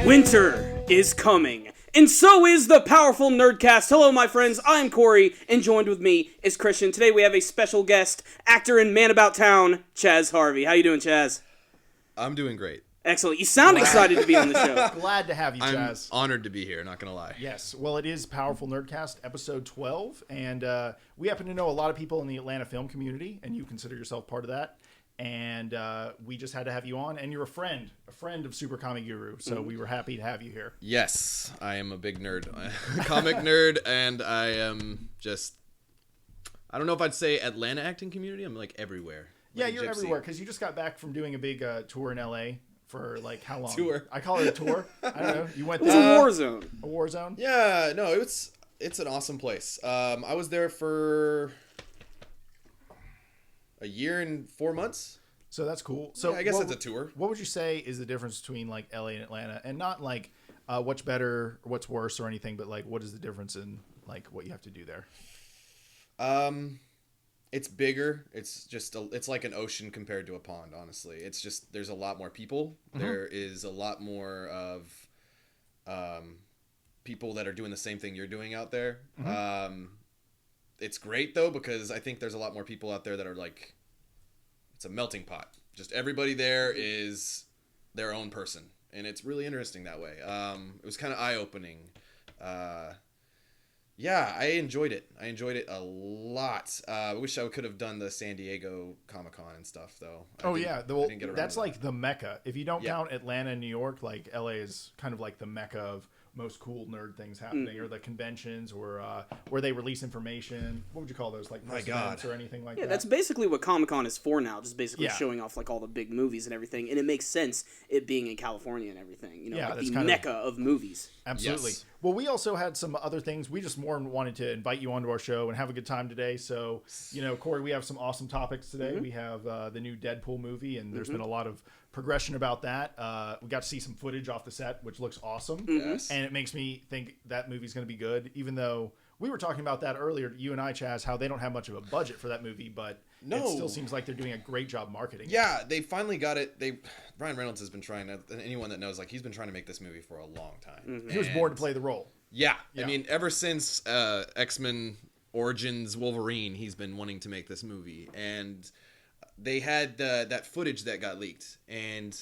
Winter is coming, and so is the powerful Nerdcast. Hello, my friends. I'm Corey, and joined with me is Christian. Today we have a special guest, actor and man about town, Chaz Harvey. How you doing, Chaz? I'm doing great. Excellent. You sound excited to be on the show. Glad to have you, Chaz. I'm honored to be here, not gonna lie. Yes, well, it is Powerful Nerdcast, episode 12, and we happen to know a lot of people in the Atlanta film community, and you consider yourself part of that. And we just had to have you on, and you're a friend of Super Comic Guru, so we were happy to have you here. Yes, I am a big nerd, comic nerd, and I am just, I don't know if I'd say Atlanta acting community, I'm like everywhere. Yeah, you're everywhere, because you just got back from doing a big tour in LA for like how long? Tour. I call it a tour. I don't know. You went It was there. a war zone. A war zone? Yeah, no, it's an awesome place. I was there for a year and 4 months. So that's cool. So yeah, I guess it's a tour. What would you say is the difference between like LA and Atlanta, and not like what's better, what's worse, or anything, but like what is the difference in like what you have to do there? It's bigger. It's just it's like an ocean compared to a pond. Honestly, it's just there's a lot more people. Mm-hmm. There is a lot more of people that are doing the same thing you're doing out there. Mm-hmm. It's great though because I think there's a lot more people out there that are like. It's a melting pot. Just everybody there is their own person, and it's really interesting that way. It was kind of eye-opening. Yeah, I enjoyed it. I enjoyed it a lot. I wish I could have done the San Diego Comic-Con and stuff, though. That's like the Mecca. If you don't count Atlanta and New York, like LA is kind of like the Mecca of most cool nerd things happening, or the conventions, or where they release information. What would you call those? Like press events or anything like that? Yeah, that's basically what Comic-Con is for now, just basically showing off like all the big movies and everything. And it makes sense it being in California and everything, you know, like the Mecca of movies. Absolutely. Yes. Well, we also had some other things. We just more wanted to invite you onto our show and have a good time today. So, you know, Corey, we have some awesome topics today. Mm-hmm. We have the new Deadpool movie, and there's been a lot of progression about that. We got to see some footage off the set, which looks awesome. Yes. And it makes me think that movie's going to be good, even though we were talking about that earlier, you and I, Chaz, how they don't have much of a budget for that movie, but it still seems like they're doing a great job marketing. Yeah, they finally got it. Ryan Reynolds has been trying to, anyone that knows, like, he's been trying to make this movie for a long time. Mm-hmm. He was born to play the role. Yeah. I mean, ever since X-Men Origins Wolverine, he's been wanting to make this movie. And they had that footage that got leaked, and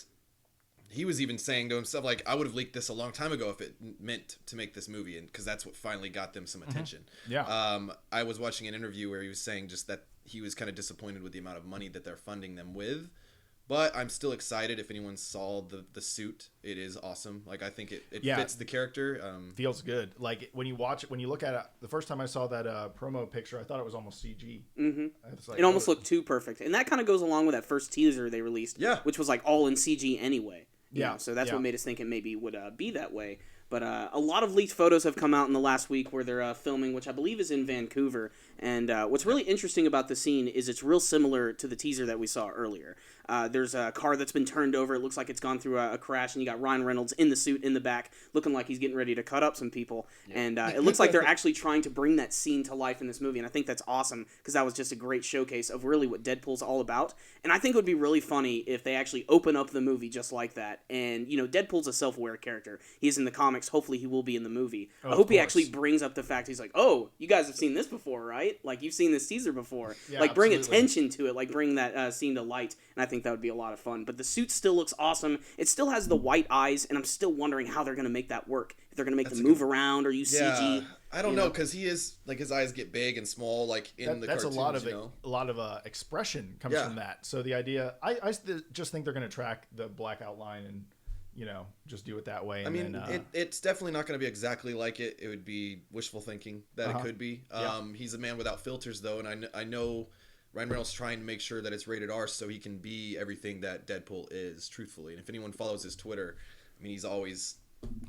he was even saying to himself, like, I would have leaked this a long time ago if it meant to make this movie, and because that's what finally got them some attention. Mm-hmm. Yeah. I was watching an interview where he was saying just that he was kind of disappointed with the amount of money that they're funding them with, but I'm still excited. If anyone saw the suit, it is awesome. Like, I think it fits the character. Feels good. Like, when you watch it, when you look at it, the first time I saw that promo picture, I thought it was almost CG. Mm-hmm. Like, it almost looked too perfect. And that kind of goes along with that first teaser they released, which was like all in CG anyway. Yeah, so that's what made us think it maybe would be that way. But a lot of leaked photos have come out in the last week where they're filming, which I believe is in Vancouver. And what's really interesting about the scene is it's real similar to the teaser that we saw earlier. There's a car that's been turned over. It looks like it's gone through a crash, and you got Ryan Reynolds in the suit in the back, looking like he's getting ready to cut up some people. Yeah. And it looks like they're actually trying to bring that scene to life in this movie, and I think that's awesome because that was just a great showcase of really what Deadpool's all about. And I think it would be really funny if they actually open up the movie just like that. And, you know, Deadpool's a self-aware character. He's in the comics. Hopefully he will be in the movie. I hope he actually brings up the fact he's like, oh, you guys have seen this before, right? Like, you've seen this teaser before. Yeah, like, bring attention to it. Like, bring that scene to light. And I think that would be a lot of fun. But the suit still looks awesome. It still has the white eyes, and I'm still wondering how they're going to make that work. If they're going to make them move around or use CG. I don't know, because he is, like, his eyes get big and small, like, in the cartoons, a lot of expression comes from that. So the idea, I just think they're going to track the black outline and, you know, just do it that way. And I mean, it's definitely not going to be exactly like it. It would be wishful thinking that it could be. He's a man without filters, though, and I know Ryan Reynolds trying to make sure that it's rated R so he can be everything that Deadpool is, truthfully. And if anyone follows his Twitter, I mean, he's always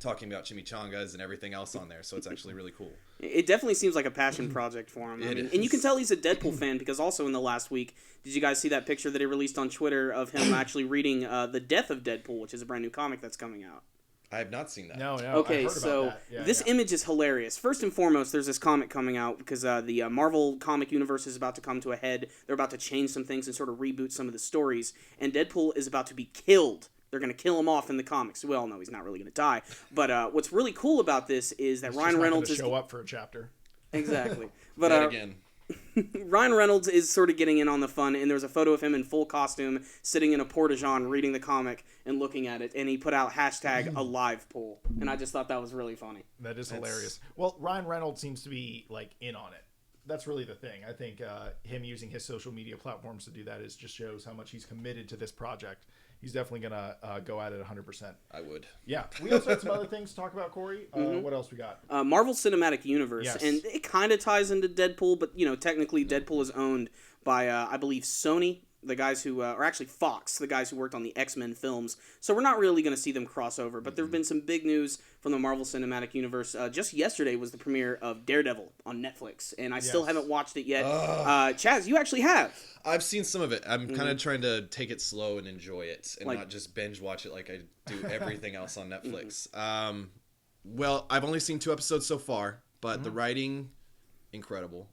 talking about chimichangas and everything else on there, so it's actually really cool. It definitely seems like a passion project for him. And you can tell he's a Deadpool fan because also in the last week, did you guys see that picture that he released on Twitter of him actually reading The Death of Deadpool, which is a brand new comic that's coming out? I have not seen that. No. Okay, so this image is hilarious. First and foremost, there's this comic coming out because the Marvel comic universe is about to come to a head. They're about to change some things and sort of reboot some of the stories. And Deadpool is about to be killed They're going to kill him off in the comics. We all know he's not really going to die. But what's really cool about this is that Ryan Reynolds is show up for a chapter. Exactly. But again. Ryan Reynolds is sort of getting in on the fun, and there's a photo of him in full costume sitting in a porta-john reading the comic and looking at it, and he put out #AlivePool, and I just thought that was really funny. That is hilarious. Well, Ryan Reynolds seems to be like in on it. That's really the thing. I think him using his social media platforms to do that just shows how much he's committed to this project. He's definitely going to go at it 100%. I would. Yeah. We also had some other things to talk about, Corey. What else we got? Marvel Cinematic Universe. Yes. And it kind of ties into Deadpool, but, technically Deadpool is owned by, I believe, Sony, the guys who, or actually Fox, the guys who worked on the X-Men films. So we're not really going to see them cross over, but there have been some big news from the Marvel Cinematic Universe. Just yesterday was the premiere of Daredevil on Netflix, and I still haven't watched it yet. Chaz, you actually have. I've seen some of it. I'm kind of trying to take it slow and enjoy it, and not just binge watch it like I do everything else on Netflix. Well, I've only seen 2 episodes so far, but the writing, incredible.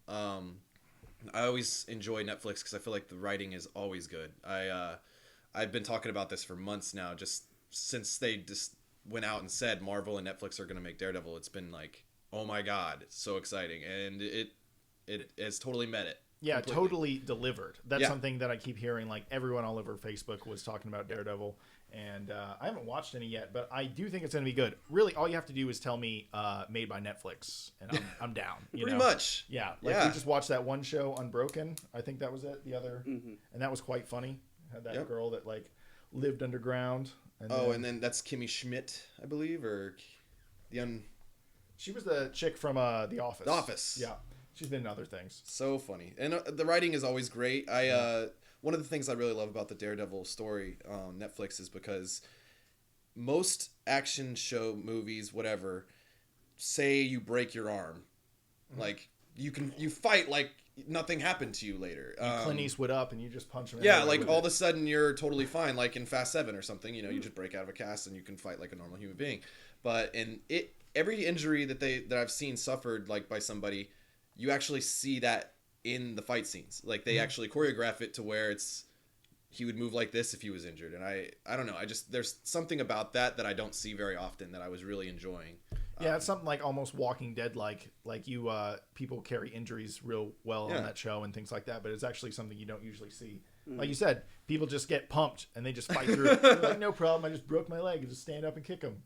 I always enjoy Netflix because I feel like the writing is always good. I've been talking about this for months now, just since they just went out and said Marvel and Netflix are going to make Daredevil. It's been like, oh my god, it's so exciting, and it has totally met it. Yeah, completely. Totally delivered. That's something that I keep hearing. Like everyone all over Facebook was talking about Daredevil, and I haven't watched any yet, but I do think it's going to be good. Really, all you have to do is tell me made by Netflix, and I'm down. Pretty much. Yeah. We just watched that one show, Unbroken. I think that was it. The other, and that was quite funny. Had that girl that like lived underground. And then that's Kimmy Schmidt, I believe, or She was the chick from The Office. The Office. Yeah. She's been in other things. So funny. And the writing is always great. One of the things I really love about the Daredevil story on Netflix is because most action show movies, whatever, say you break your arm. Like, you fight like nothing happened to you later. Clint Eastwood up and you just punch him. Yeah, like all of a sudden you're totally fine. Like in Fast 7 or something, you just break out of a cast and you can fight like a normal human being. But every injury that I've seen suffered like by somebody, you actually see that in the fight scenes. Like they actually choreograph it to where he would move like this if he was injured. And I don't know. There's something about that I don't see very often that I was really enjoying. Yeah, it's something like almost Walking Dead, like you people carry injuries real well on that show and things like that. But it's actually something you don't usually see. Like you said, people just get pumped and they just fight through it. They're like, no problem. I just broke my leg and just stand up and kick them.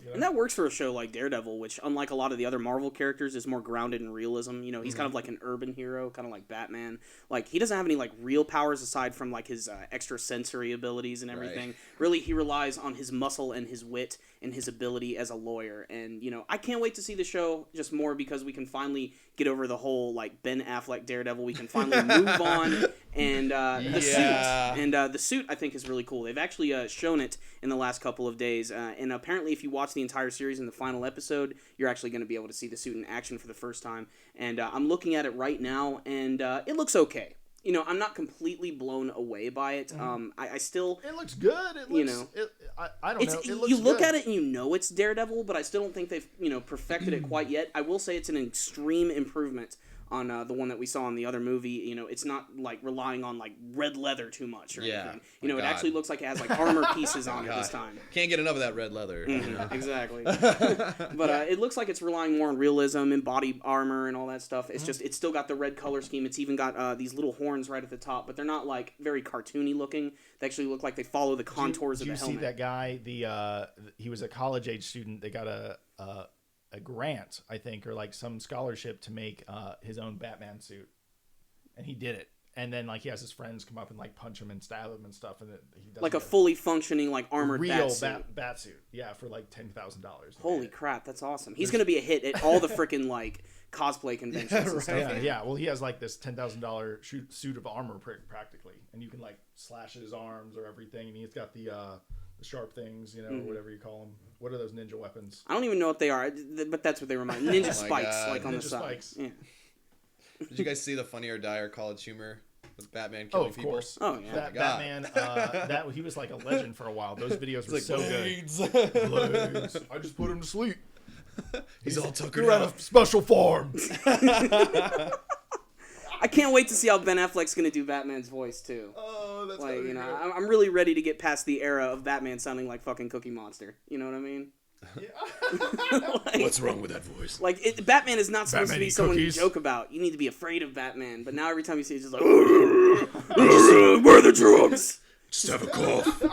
You know? And that works for a show like Daredevil, which, unlike a lot of the other Marvel characters, is more grounded in realism. He's kind of like an urban hero, kind of like Batman. Like, he doesn't have any, like, real powers aside from, like, his extrasensory abilities and everything. Right. Really, he relies on his muscle and his wit and his ability as a lawyer. And, I can't wait to see the show just more because we can finally get over the whole, like, Ben Affleck Daredevil. We can finally move on. And the suit. And the suit, I think, is really cool. They've actually shown it in the last couple of days. And apparently, if you watch the entire series in the final episode, you're actually going to be able to see the suit in action for the first time. And I'm looking at it right now, and it looks okay. I'm not completely blown away by it. I still... It looks good. It looks... I don't know. It looks you look good. at it and you know it's Daredevil, but I still don't think they've perfected it quite yet. I will say it's an extreme improvement on the one that we saw in the other movie. It's not like relying on like red leather too much or anything. It actually looks like it has like armor pieces on it this time. Can't get enough of that red leather. Exactly. But it looks like it's relying more on realism and body armor and all that stuff. It's just it's still got the red color scheme. It's even got these little horns right at the top, but they're not like very cartoony looking. They actually look like they follow the contours of the helmet. Did you see that guy? He was a college age student. They got a grant, I think, or like some scholarship to make his own Batman suit, and he did it. And then like he has his friends come up and like punch him and stab him and stuff, and he does like a fully functioning like armored real bat suit. Yeah, for like $10,000. Holy crap, that's awesome! He's gonna be a hit at all the freaking like cosplay conventions and stuff. Yeah. Well, he has like this $10,000 suit of armor practically, and you can like slash at his arms or everything, and he's got the sharp things, whatever you call them. What are those ninja weapons? I don't even know what they are, but that's what they remind me. Ninja spikes, like on ninja the side. Spikes. Yeah. Did you guys see the Funny or Die or College Humor with Batman killing people? Of course. Oh, yeah. Batman, he was like a legend for a while. Those videos were so Blades. good. Blades. I just put him to sleep. He's all tuckered You're out. at a special farm. I can't wait to see how Ben Affleck's gonna do Batman's voice too. Oh, that's like, you know, I'm really ready to get past the era of Batman sounding like fucking Cookie Monster. You know what I mean? Yeah. Like, what's wrong with that voice? Like, Batman is not supposed to be someone you joke about. You need to be afraid of Batman. But now every time you see it, it's just like, where are the drugs? Just have a cough.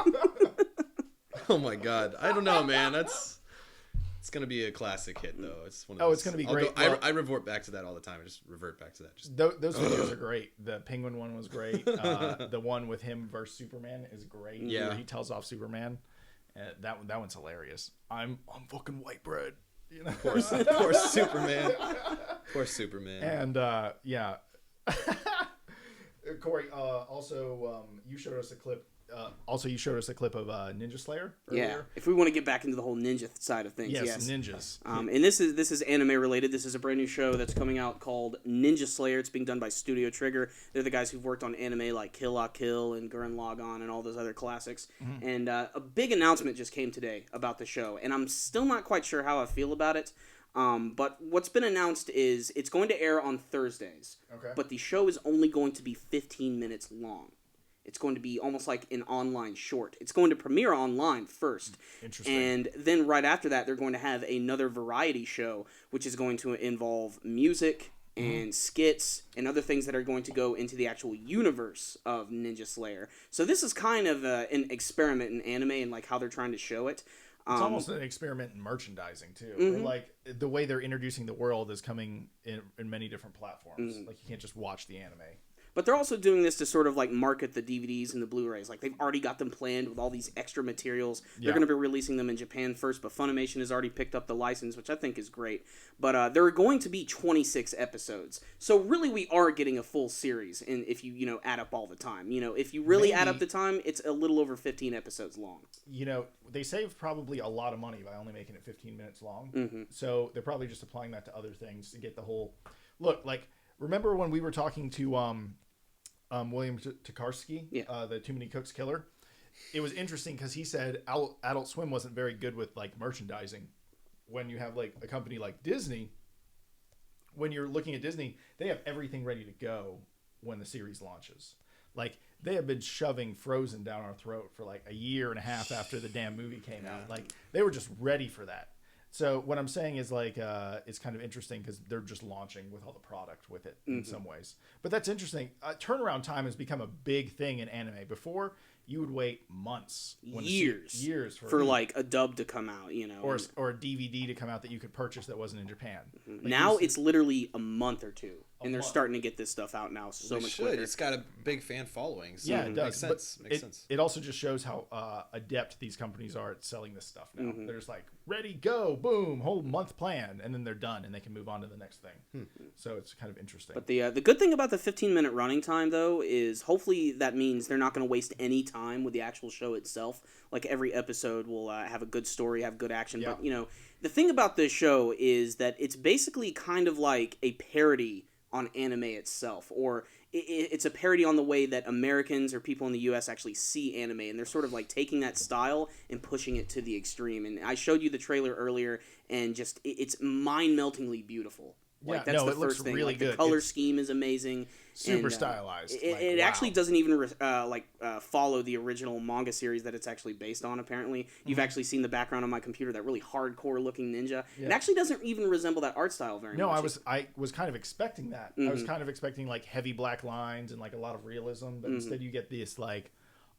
Oh my god, I don't know, man. It's gonna be a classic hit though. It's one of those. It's gonna be great. I revert back to that all the time. I just revert back to that. Just those videos are great. The Penguin one was great. The one with him versus Superman is great. Yeah, where he tells off Superman. That one's hilarious. I'm fucking white bread. You know? Poor Superman. Poor Superman. And yeah. Corey, also you showed us a clip. You showed us a clip of Ninja Slayer earlier. Yeah, if we want to get back into the whole ninja side of things, yes. Ninjas. And this is anime related. This is a brand new show that's coming out called Ninja Slayer. It's being done by Studio Trigger. They're the guys who've worked on anime like Kill la Kill and Gurren Lagann and all those other classics. Mm-hmm. And a big announcement just came today about the show, and I'm still not quite sure how I feel about it. But what's been announced is it's going to air on Thursdays. Okay. But the show is only going to be 15 minutes long. It's going to be almost like an online short. It's going to premiere online first. Interesting. And then right after that, they're going to have another variety show, which is going to involve music and skits and other things that are going to go into the actual universe of Ninja Slayer. So this is kind of an experiment in anime and like how they're trying to show it. It's almost an experiment in merchandising too. Mm-hmm. Like the way they're introducing the world is coming in many different platforms. Like you can't just watch the anime. But they're also doing this to sort of like market the DVDs and the Blu-rays. Like they've already got them planned with all these extra materials. They're going to be releasing them in Japan first, but Funimation has already picked up the license, which I think is great. But there are going to be 26 episodes. So really we are getting a full series and if you add up all the time. If you really add up the time, it's a little over 15 episodes long. They save probably a lot of money by only making it 15 minutes long. Mm-hmm. So they're probably just applying that to other things to get the whole look. Like remember when we were talking to William Tokarski, the Too Many Cooks killer? It was interesting because he said Adult Swim wasn't very good with like merchandising. When you have like a company like Disney, when you're looking at Disney, they have everything ready to go when the series launches. Like they have been shoving Frozen down our throat for like a year and a half after the damn movie came out. Like they were just ready for that. So what I'm saying is like it's kind of interesting because they're just launching with all the product with it in some ways. But that's interesting. Turnaround time has become a big thing in anime. Before you would wait months, years for like a dub to come out, or a DVD to come out that you could purchase that wasn't in Japan. Like now it's literally a month or two, and they're starting to get this stuff out now much quicker. It's got a big fan following. So yeah, it does. Makes sense. It also just shows how adept these companies are at selling this stuff now. They're just like, ready, go, boom, whole month plan, and then they're done, and they can move on to the next thing. So it's kind of interesting. But the good thing about the 15-minute running time, though, is hopefully that means they're not going to waste any time with the actual show itself. Like every episode will have a good story, have good action. Yeah. But, the thing about this show is that it's basically kind of like a parody on anime itself, or it's a parody on the way that Americans or people in the U.S. actually see anime, and they're sort of like taking that style and pushing it to the extreme. And I showed you the trailer earlier, and just it's mind-meltingly beautiful. Like that's the first thing. Really like, good. The color scheme is amazing. Super stylized. It actually doesn't even follow the original manga series that it's actually based on, apparently. You've actually seen the background on my computer, that really hardcore looking ninja. Yeah. It actually doesn't even resemble that art style very much. No, I was kind of expecting that. I was kind of expecting like heavy black lines and like a lot of realism, but instead you get this like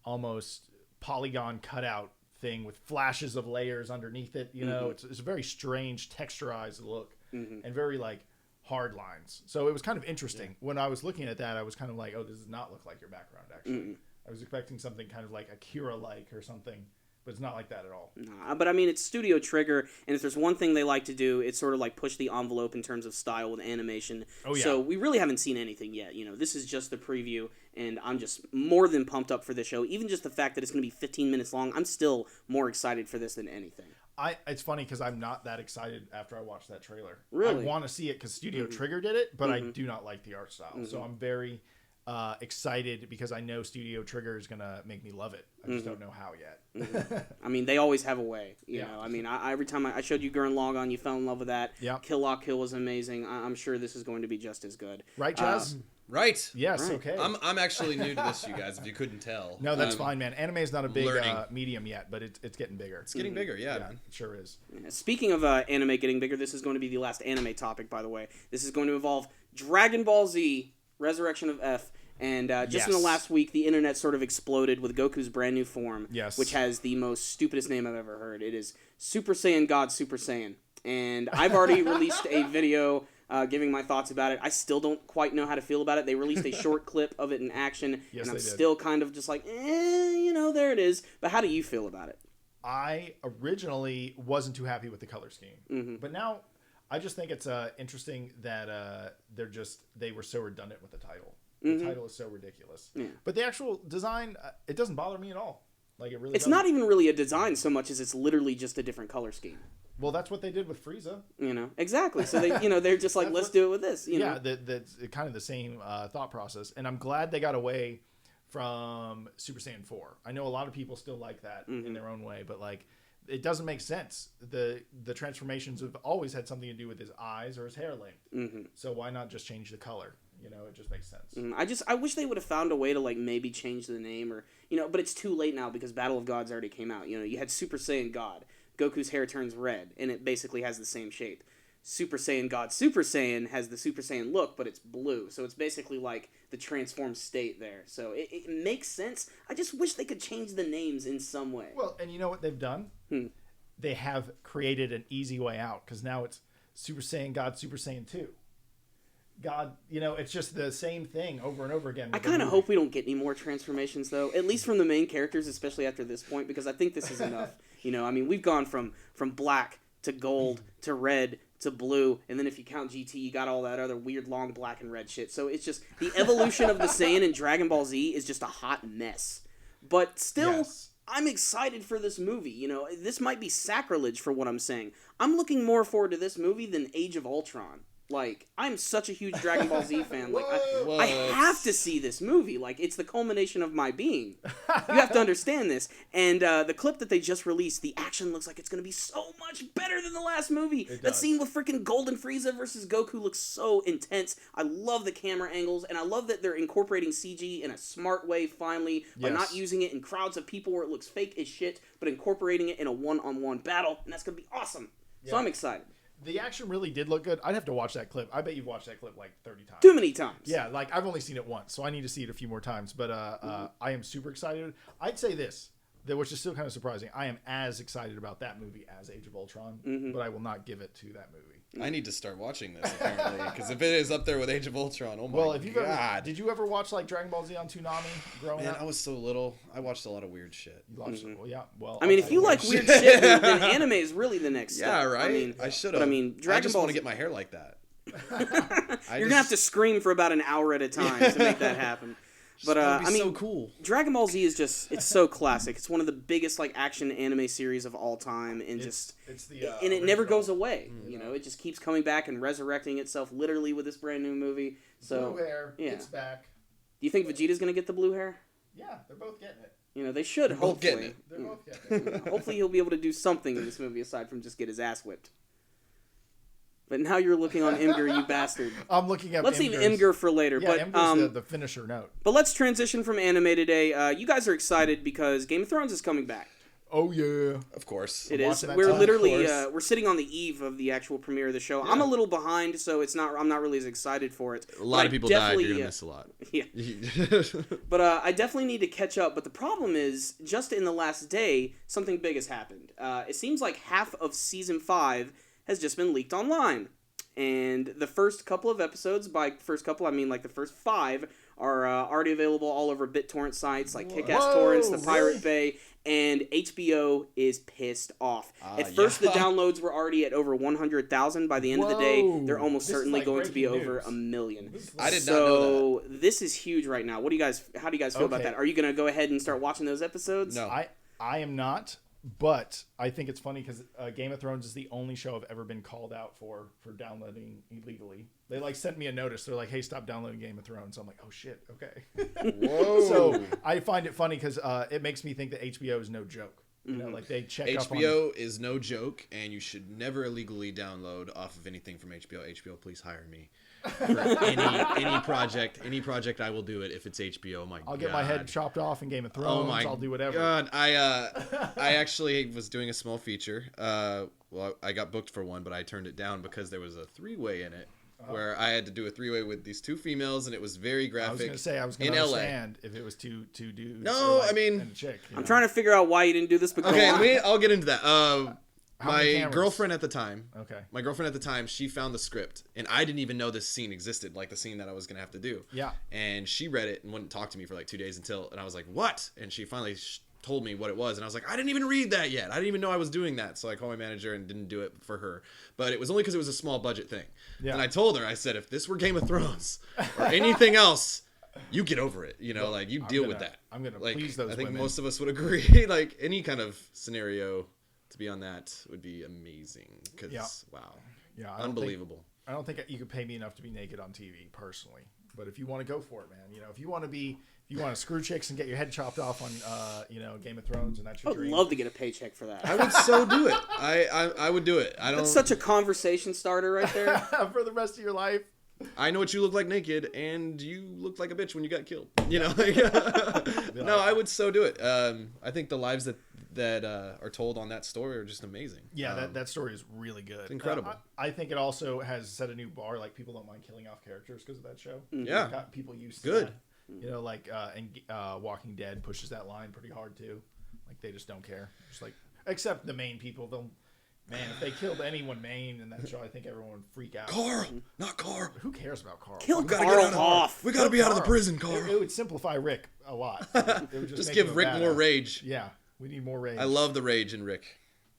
almost polygon cutout thing with flashes of layers underneath it. It's a very strange texturized look and very like hard lines. So it was kind of interesting. Yeah. When I was looking at that, I was kind of like, oh, this does not look like your background, actually. I was expecting something kind of like Akira-like or something, but it's not like that at all. Nah, but I mean, it's Studio Trigger, and if there's one thing they like to do, it's sort of like push the envelope in terms of style with animation. Oh, yeah. So we really haven't seen anything yet. This is just the preview, and I'm just more than pumped up for this show. Even just the fact that it's going to be 15 minutes long, I'm still more excited for this than anything. It's funny because I'm not that excited after I watched that trailer. Really? I want to see it because Studio Trigger did it, but I do not like the art style. So I'm very excited because I know Studio Trigger is gonna make me love it. I just don't know how yet. I mean, they always have a way. You know, I mean, every time I showed you Gurren Lagann, you fell in love with that. Yeah. Kill La Kill was amazing. I'm sure this is going to be just as good. Right, Chaz? Right. Yes. Right. Okay. I'm actually new to this, you guys. If you couldn't tell. No, that's fine, man. Anime is not a big learning. Medium yet, but it's getting bigger. It's getting bigger, yeah, man. It sure is. Speaking of anime getting bigger, this is going to be the last anime topic, by the way. This is going to involve Dragon Ball Z, Resurrection of F. And just in the last week, the internet sort of exploded with Goku's brand new form, which has the most stupidest name I've ever heard. It is Super Saiyan God Super Saiyan. And I've already released a video giving my thoughts about it. I still don't quite know how to feel about it. They released a short clip of it in action, and I'm still kind of just like, there it is. But how do you feel about it? I originally wasn't too happy with the color scheme, but now I just think it's interesting that they were so redundant with the title. The title is so ridiculous. Yeah. But the actual design, it doesn't bother me at all. Like it really. It's not even really a design so much as it's literally just a different color scheme. Well, that's what they did with Frieza. Exactly. So they, they're just like, let's do it with this. That's kind of the same thought process, and I'm glad they got away from Super Saiyan 4. I know a lot of people still like that in their own way, but like, it doesn't make sense. The transformations have always had something to do with his eyes or his hair length. So why not just change the color? It just makes sense. I wish they would have found a way to like maybe change the name or but it's too late now because Battle of Gods already came out. You had Super Saiyan God. Goku's hair turns red and it basically has the same shape. Super Saiyan God Super Saiyan has the Super Saiyan look, but it's blue. So it's basically like the transformed state there. So it makes sense. I just wish they could change the names in some way. Well, and you know what they've done? They have created an easy way out because now it's Super Saiyan God Super Saiyan 2. God, it's just the same thing over and over again. I kind of hope we don't get any more transformations, though, at least from the main characters, especially after this point, because I think this is enough. We've gone from black to gold to red to blue, and then if you count GT, you got all that other weird long black and red shit. So it's just the evolution of the Saiyan in Dragon Ball Z is just a hot mess. But still, I'm excited for this movie. This might be sacrilege for what I'm saying. I'm looking more forward to this movie than Age of Ultron. Like, I'm such a huge Dragon Ball Z fan. Like, I have to see this movie. Like, it's the culmination of my being. You have to understand this. And the clip that they just released, the action looks like it's going to be so much better than the last movie. That scene with freaking Golden Frieza versus Goku looks so intense. I love the camera angles, and I love that they're incorporating CG in a smart way, finally, by not using it in crowds of people where it looks fake as shit, but incorporating it in a one-on-one battle, and that's going to be awesome. So I'm excited. The action really did look good. I'd have to watch that clip. I bet you've watched that clip like 30 times. Too many times. Yeah, like I've only seen it once, so I need to see it a few more times. But I am super excited. I'd say this, which is still kind of surprising. I am as excited about that movie as Age of Ultron, but I will not give it to that movie. I need to start watching this, apparently, because if it is up there with Age of Ultron, oh my God. Did you ever watch like Dragon Ball Z on Toonami growing up? Man, I was so little. I watched a lot of weird shit. You watched it? Well, yeah. Well, I mean, if you like weird shit, then anime is really the next step. Yeah, right? I should have. Dragon I just Ball want to get my hair like that. You're going to have to scream for about an hour at a time to make that happen. But so cool. Dragon Ball Z is it's so classic. It's one of the biggest like action anime series of all time, and it never goes away. It just keeps coming back and resurrecting itself literally with this brand new movie. So blue hair, it's back. Do you think Vegeta's gonna get the blue hair? Yeah, they're both getting it. They should. Hopefully, they're both getting it. Hopefully, he'll be able to do something in this movie aside from just get his ass whipped. But now you're looking on Imgur, you bastard. I'm looking at. Let's leave Imgur for later. Yeah, but Imgur's the finisher note. But let's transition from anime today. You guys are excited because Game of Thrones is coming back. Oh yeah, of course. It is. We're literally we're sitting on the eve of the actual premiere of the show. Yeah. I'm a little behind, so I'm not really as excited for it. A lot of people died. You're gonna miss a lot. Yeah. But I definitely need to catch up. But the problem is, just in the last day, something big has happened. It seems like half of season 5 has just been leaked online. And the first couple of episodes, by first couple I mean like the first 5, are already available all over BitTorrent sites like Kick-Ass Torrents, the Pirate Bay, and HBO is pissed off. At first, the downloads were already at over 100,000. By the end of the day, they're almost certainly going to be over 1 million. I did not know that. So this is huge right now. How do you guys feel about that? Are you going to go ahead and start watching those episodes? No. I am not. But I think it's funny because Game of Thrones is the only show I've ever been called out for downloading illegally. They like sent me a notice. They're like, "Hey, stop downloading Game of Thrones." I'm like, "Oh shit, okay." Whoa. So I find it funny because it makes me think that HBO is no joke. You know, like they check HBO is no joke, and you should never illegally download off of anything from HBO. HBO, please hire me for any project. I will do it if it's HBO. I'll get my head chopped off in Game of Thrones. Oh my I'll do whatever. God, I actually was doing a small feature. Well, I got booked for one, but I turned it down because there was a 3-way in it. Where I had to do a 3-way with these 2 females, and it was very graphic. I was going to say, I was going to understand if it was two dudes. No, like, I mean, and a chick. I'm trying to figure out why you didn't do this. But okay, I'll get into that. My girlfriend at the time, she found the script, and I didn't even know this scene existed, like the scene that I was going to have to do. Yeah. And she read it and wouldn't talk to me for like 2 days and I was like, what? And she finally told me what it was, and I was like, I didn't even read that yet. I didn't even know I was doing that. So I called my manager and didn't do it for her. But it was only because it was a small budget thing. Yeah. And I told her, I said, if this were Game of Thrones or anything else, you get over it. You know, like you deal with that. I'm gonna like, please those I think women. most of us would agree. Like any kind of scenario to be on that would be amazing. Because wow, unbelievable. I don't think you could pay me enough to be naked on TV personally. But if you want to go for it, man, you know, if you want to screw chicks and get your head chopped off on, Game of Thrones, and that's your dream. I would love to get a paycheck for that. I would so do it. I would do it. That's such a conversation starter right there. For the rest of your life. I know what you look like naked, and you looked like a bitch when you got killed. You know, no, I would so do it. I think the lives that are told on that story are just amazing. Yeah, that story is really good. It's incredible. I think it also has set a new bar. Like people don't mind killing off characters because of that show. Yeah, got people used to that. You know, like Walking Dead pushes that line pretty hard too. Like they just don't care. Just like except the main people. Man, if they killed anyone main in that show, I think everyone would freak out. Carl, not Carl. Who cares about Carl? Kill Carl off. We got to be out of the prison, Carl. It would simplify Rick a lot. It would just give Rick more rage. Yeah, we need more rage. I love the rage in Rick.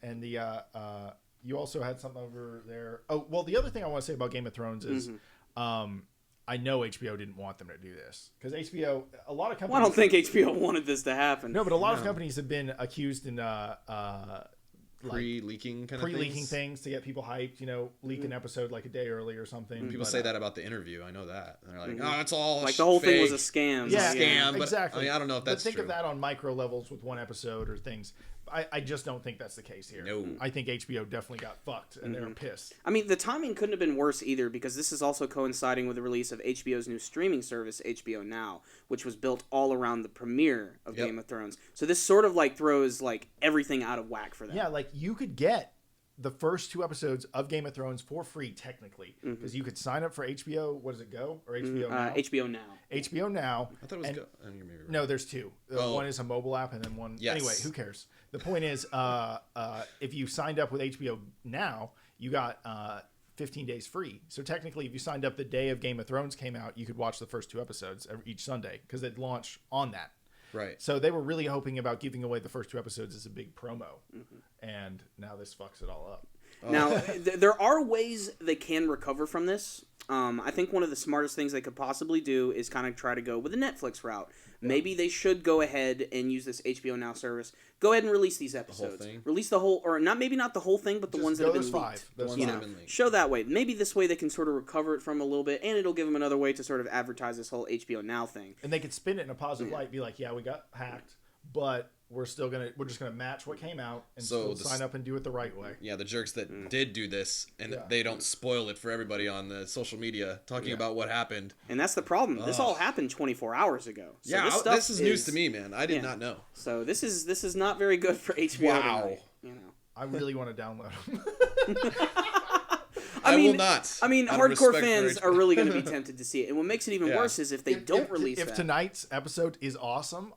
And the you also had something over there. Oh, well, the other thing I want to say about Game of Thrones is, I know HBO didn't want them to do this because HBO, a lot of companies. Well, I don't think HBO wanted this to happen. No, but a lot of companies have been accused in pre-leaking things to get people hyped. You know, leak an episode like a day early or something. People say that about the interview. I know that. And they're like, oh, it's all like the whole fake. thing was a scam. Yeah, scam. But, exactly. I mean, I don't know if that's true. But think true. of that on micro levels with one episode or things. I just don't think that's the case here. No. I think HBO definitely got fucked and they were pissed. I mean, the timing couldn't have been worse either because this is also coinciding with the release of HBO's new streaming service, HBO Now, which was built all around the premiere of Game of Thrones. So this sort of like throws like everything out of whack for them. Yeah, like you could get the first 2 episodes of Game of Thrones for free technically because you could sign up for HBO. What does it go or HBO Now? HBO Now. HBO Now. I thought it was Go. No, there's 2. One is a mobile app and then one. Yes. Anyway, who cares? The point is, if you signed up with HBO Now, you got 15 days free. So technically, if you signed up the day of Game of Thrones came out, you could watch the first 2 episodes each Sunday because they'd launch on that. Right. So they were really hoping about giving away the first 2 episodes as a big promo. And now this fucks it all up. Now, there are ways they can recover from this. I think one of the smartest things they could possibly do is kind of try to go with the Netflix route. Maybe they should go ahead and use this HBO Now service. Go ahead and release these episodes. The whole thing? Release the whole, or maybe not the whole thing, but the ones that have been leaked. Show that way. Maybe this way they can sort of recover it from a little bit, and it'll give them another way to sort of advertise this whole HBO Now thing. And they could spin it in a positive light, be like, yeah, we got hacked, but we're just gonna match what came out and still sign up and do it the right way. Yeah, the jerks that did do this and they don't spoil it for everybody on the social media talking about what happened. And that's the problem. This all happened 24 hours ago. So this is news to me, man. I did not know. So this is not very good for HBO tonight, you know. I really want to download them. I will not. I mean, hardcore fans are really going to be tempted to see it. And what makes it even worse is if they don't release it. If tonight's episode is awesome,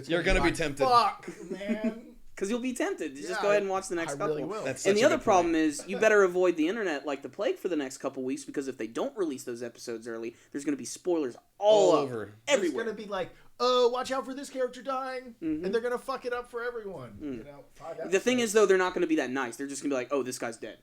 you're going to be tempted. Fuck, man. Because you'll be tempted to just go ahead and watch the next couple. Really will. And the other problem is you better avoid the internet like the plague for the next couple weeks because if they don't release those episodes early, there's going to be spoilers all over. Everywhere. It's going to be like, oh, watch out for this character dying, and they're going to fuck it up for everyone. You know, the thing is, though, they're not going to be that nice. They're just going to be like, oh, this guy's dead.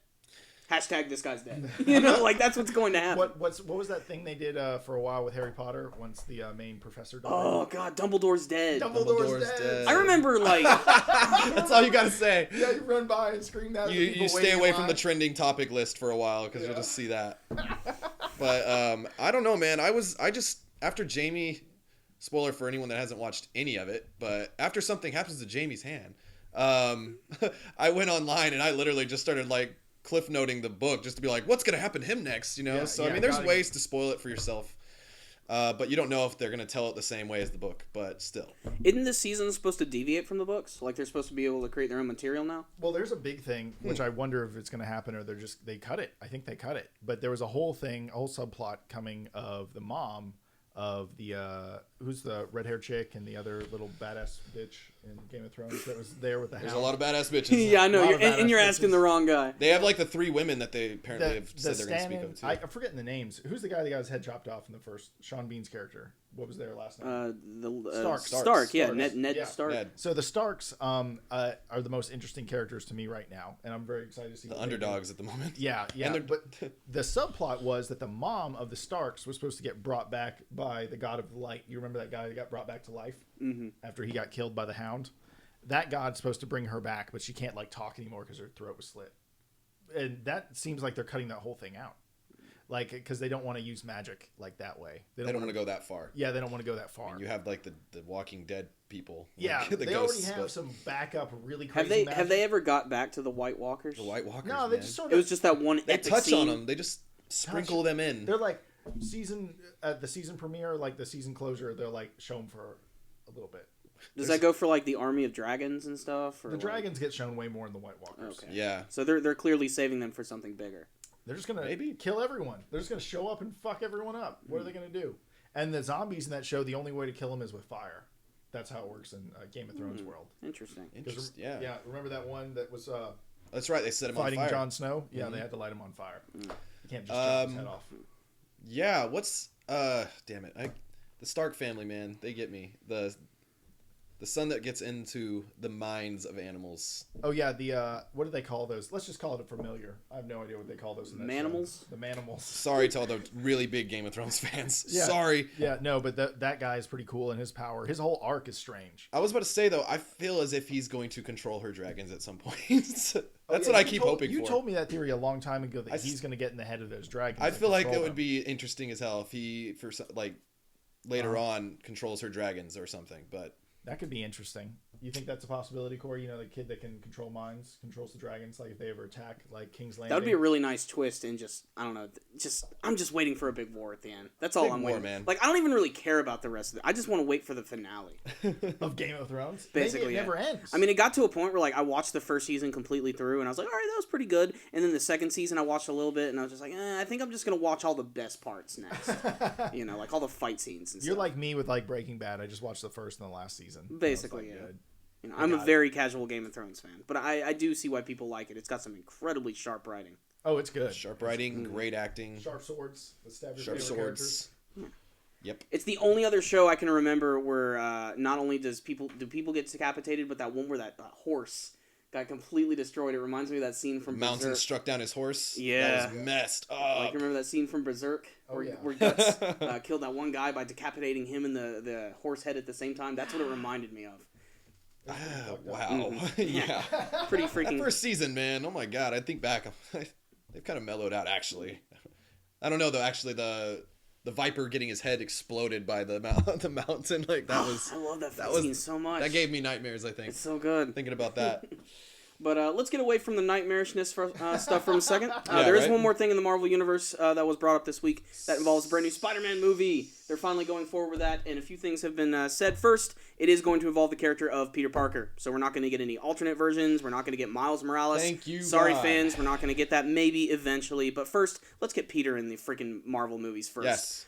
Hashtag this guy's dead. You know, like that's what's going to happen. What was that thing they did for a while with Harry Potter once the main professor died? Oh God, Dumbledore's dead. Dumbledore's dead. I remember like that's all you gotta say. Yeah, you run by and scream that. You stay away from the trending topic list for a while because you'll just see that. But I don't know, man. I just after Jamie, spoiler for anyone that hasn't watched any of it, but after something happens to Jamie's hand, I went online and I literally just started like cliff noting the book just to be like, what's gonna happen to him next, you know? Yeah, so I mean, there's ways to spoil it for yourself. But you don't know if they're going to tell it the same way as the book, but still. Isn't this season supposed to deviate from the books? Like they're supposed to be able to create their own material now? Well, there's a big thing, which I wonder if it's going to happen or they cut it. I think they cut it. But there was a whole subplot coming of the mom of the, who's the red-haired chick and the other little badass bitch in Game of Thrones that was there with the hound. There's a lot of badass bitches. Yeah, I know. You're asking the wrong guy. They have like the 3 women that they apparently have said they're going to speak of too. I'm forgetting the names. Who's the guy that got his head chopped off in the first Sean Bean's character? What was their last name? Stark. Yeah, Starks. Ned Stark. Ned. So the Starks are the most interesting characters to me right now, and I'm very excited to see the underdogs at the moment. Yeah. But the subplot was that the mom of the Starks was supposed to get brought back by the god of the light. You remember that guy that got brought back to life after he got killed by the Hound? That god's supposed to bring her back, but she can't like talk anymore because her throat was slit. And that seems like they're cutting that whole thing out. Like, because they don't want to use magic like that way. They don't want to go that far. Yeah, they don't want to go that far. I mean, you have like the Walking Dead people. Yeah, like, they ghosts, already have some backup, really crazy. magic. Have they ever got back to the White Walkers? The White Walkers. No, they just sort of. It was just that one. They epic touch scene. on them. They just sprinkle them in. They're like the season premiere, like the season closure. They're like shown for a little bit. Does that go for like the Army of Dragons and stuff? Or the dragons get shown way more in the White Walkers. Okay. Yeah. So they're clearly saving them for something bigger. They're just gonna kill everyone. They're just gonna show up and fuck everyone up. What are they gonna do? And the zombies in that show, the only way to kill them is with fire. That's how it works in Game of Thrones world. Interesting. Yeah. Yeah. Remember that one that was That's right. They set him fighting on fire. Jon Snow? Yeah, they had to light him on fire. You can't just chop his head off. Yeah. What's damn it. The Stark family, man. They get me. The son that gets into the minds of animals. Oh yeah, the what do they call those? Let's just call it a familiar. I have no idea what they call those. In that Manimals? Show. The manimals. Sorry to all the really big Game of Thrones fans. Yeah. Sorry. Yeah, no, but that guy is pretty cool in his power. His whole arc is strange. I was about to say though, I feel as if he's going to control her dragons at some point. That's what I keep hoping for. You told me that theory a long time ago that he's going to get in the head of those dragons. I feel like that would be interesting as hell if he later on controls her dragons or something, but that could be interesting. You think that's a possibility, Corey? You know, the kid that can control minds, controls the dragons, like if they ever attack, like King's Landing. That would be a really nice twist, and I'm just waiting for a big war at the end. That's all I'm waiting. Man. Like I don't even really care about the rest of it. I just want to wait for the finale of Game of Thrones. Basically, maybe it never ends. I mean, it got to a point where like I watched the first season completely through, and I was like, all right, that was pretty good. And then the second season, I watched a little bit, and I was just like, I think I'm just gonna watch all the best parts next. You know, like all the fight scenes and stuff. You're like me with like Breaking Bad. I just watched the first and the last season. Basically, yeah. Good. You know, I'm a very casual Game of Thrones fan, but I do see why people like it. It's got some incredibly sharp writing. Oh, it's good. Sharp writing, great acting. Sharp swords. Sharp swords. Yep. It's the only other show I can remember where not only do people get decapitated, but that one where that horse got completely destroyed. It reminds me of that scene from Mountain Berserk. Struck down his horse. Yeah. That was messed up. Like, remember that scene from Berserk? Where Guts killed that one guy by decapitating him and the horse head at the same time? That's what it reminded me of. Wow. Yeah. Pretty freaking... That first season, man. Oh my god. I think back. They've kind of mellowed out, actually. I don't know, though. Actually, the Viper getting his head exploded by the mountain. Like, that was... I love that scene so much. That gave me nightmares, I think. It's so good. Thinking about that. But let's get away from the nightmarishness stuff for a second. There is one more thing in the Marvel Universe that was brought up this week that involves a brand new Spider-Man movie. They're finally going forward with that, and a few things have been said. First, it is going to involve the character of Peter Parker. So we're not going to get any alternate versions. We're not going to get Miles Morales. Thank you, Sorry, God. fans. We're not going to get that maybe eventually. But first, let's get Peter in the freaking Marvel movies first. Yes.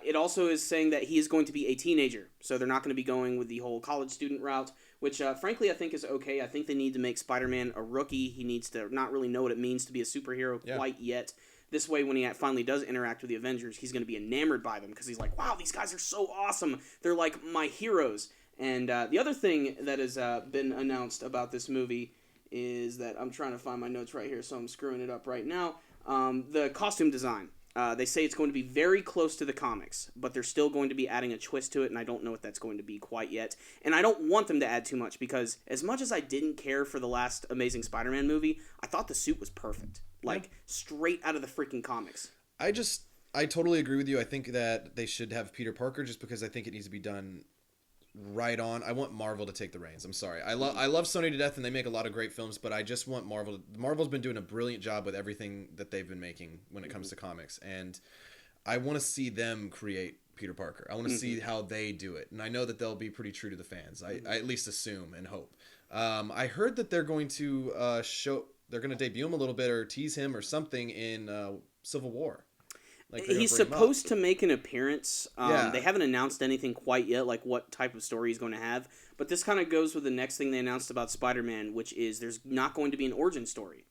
It also is saying that he is going to be a teenager. So they're not going to be going with the whole college student route, which frankly I think is okay. I think they need to make Spider-Man a rookie. He needs to not really know what it means to be a superhero quite yet. This way, when he finally does interact with the Avengers, he's going to be enamored by them because he's like, wow, these guys are so awesome. They're like my heroes. And the other thing that has been announced about this movie is that I'm trying to find my notes right here, so I'm screwing it up right now. The costume design. They say it's going to be very close to the comics, but they're still going to be adding a twist to it, and I don't know what that's going to be quite yet. And I don't want them to add too much, because as much as I didn't care for the last Amazing Spider-Man movie, I thought the suit was perfect. Like, straight out of the freaking comics. I just I totally agree with you. I think that they should have Peter Parker just because I think it needs to be done right on. I want Marvel to take the reins. I'm sorry. I love Sony to death, and they make a lot of great films, but I just want Marvel. Marvel's been doing a brilliant job with everything that they've been making when it comes to comics, and I want to see them create Peter Parker. I want to see how they do it, and I know that they'll be pretty true to the fans. I at least assume and hope. I heard that they're going to they're going to debut him a little bit or tease him or something in Civil War. Like he's supposed to make an appearance. They haven't announced anything quite yet, like what type of story he's going to have. But this kind of goes with the next thing they announced about Spider-Man, which is there's not going to be an origin story.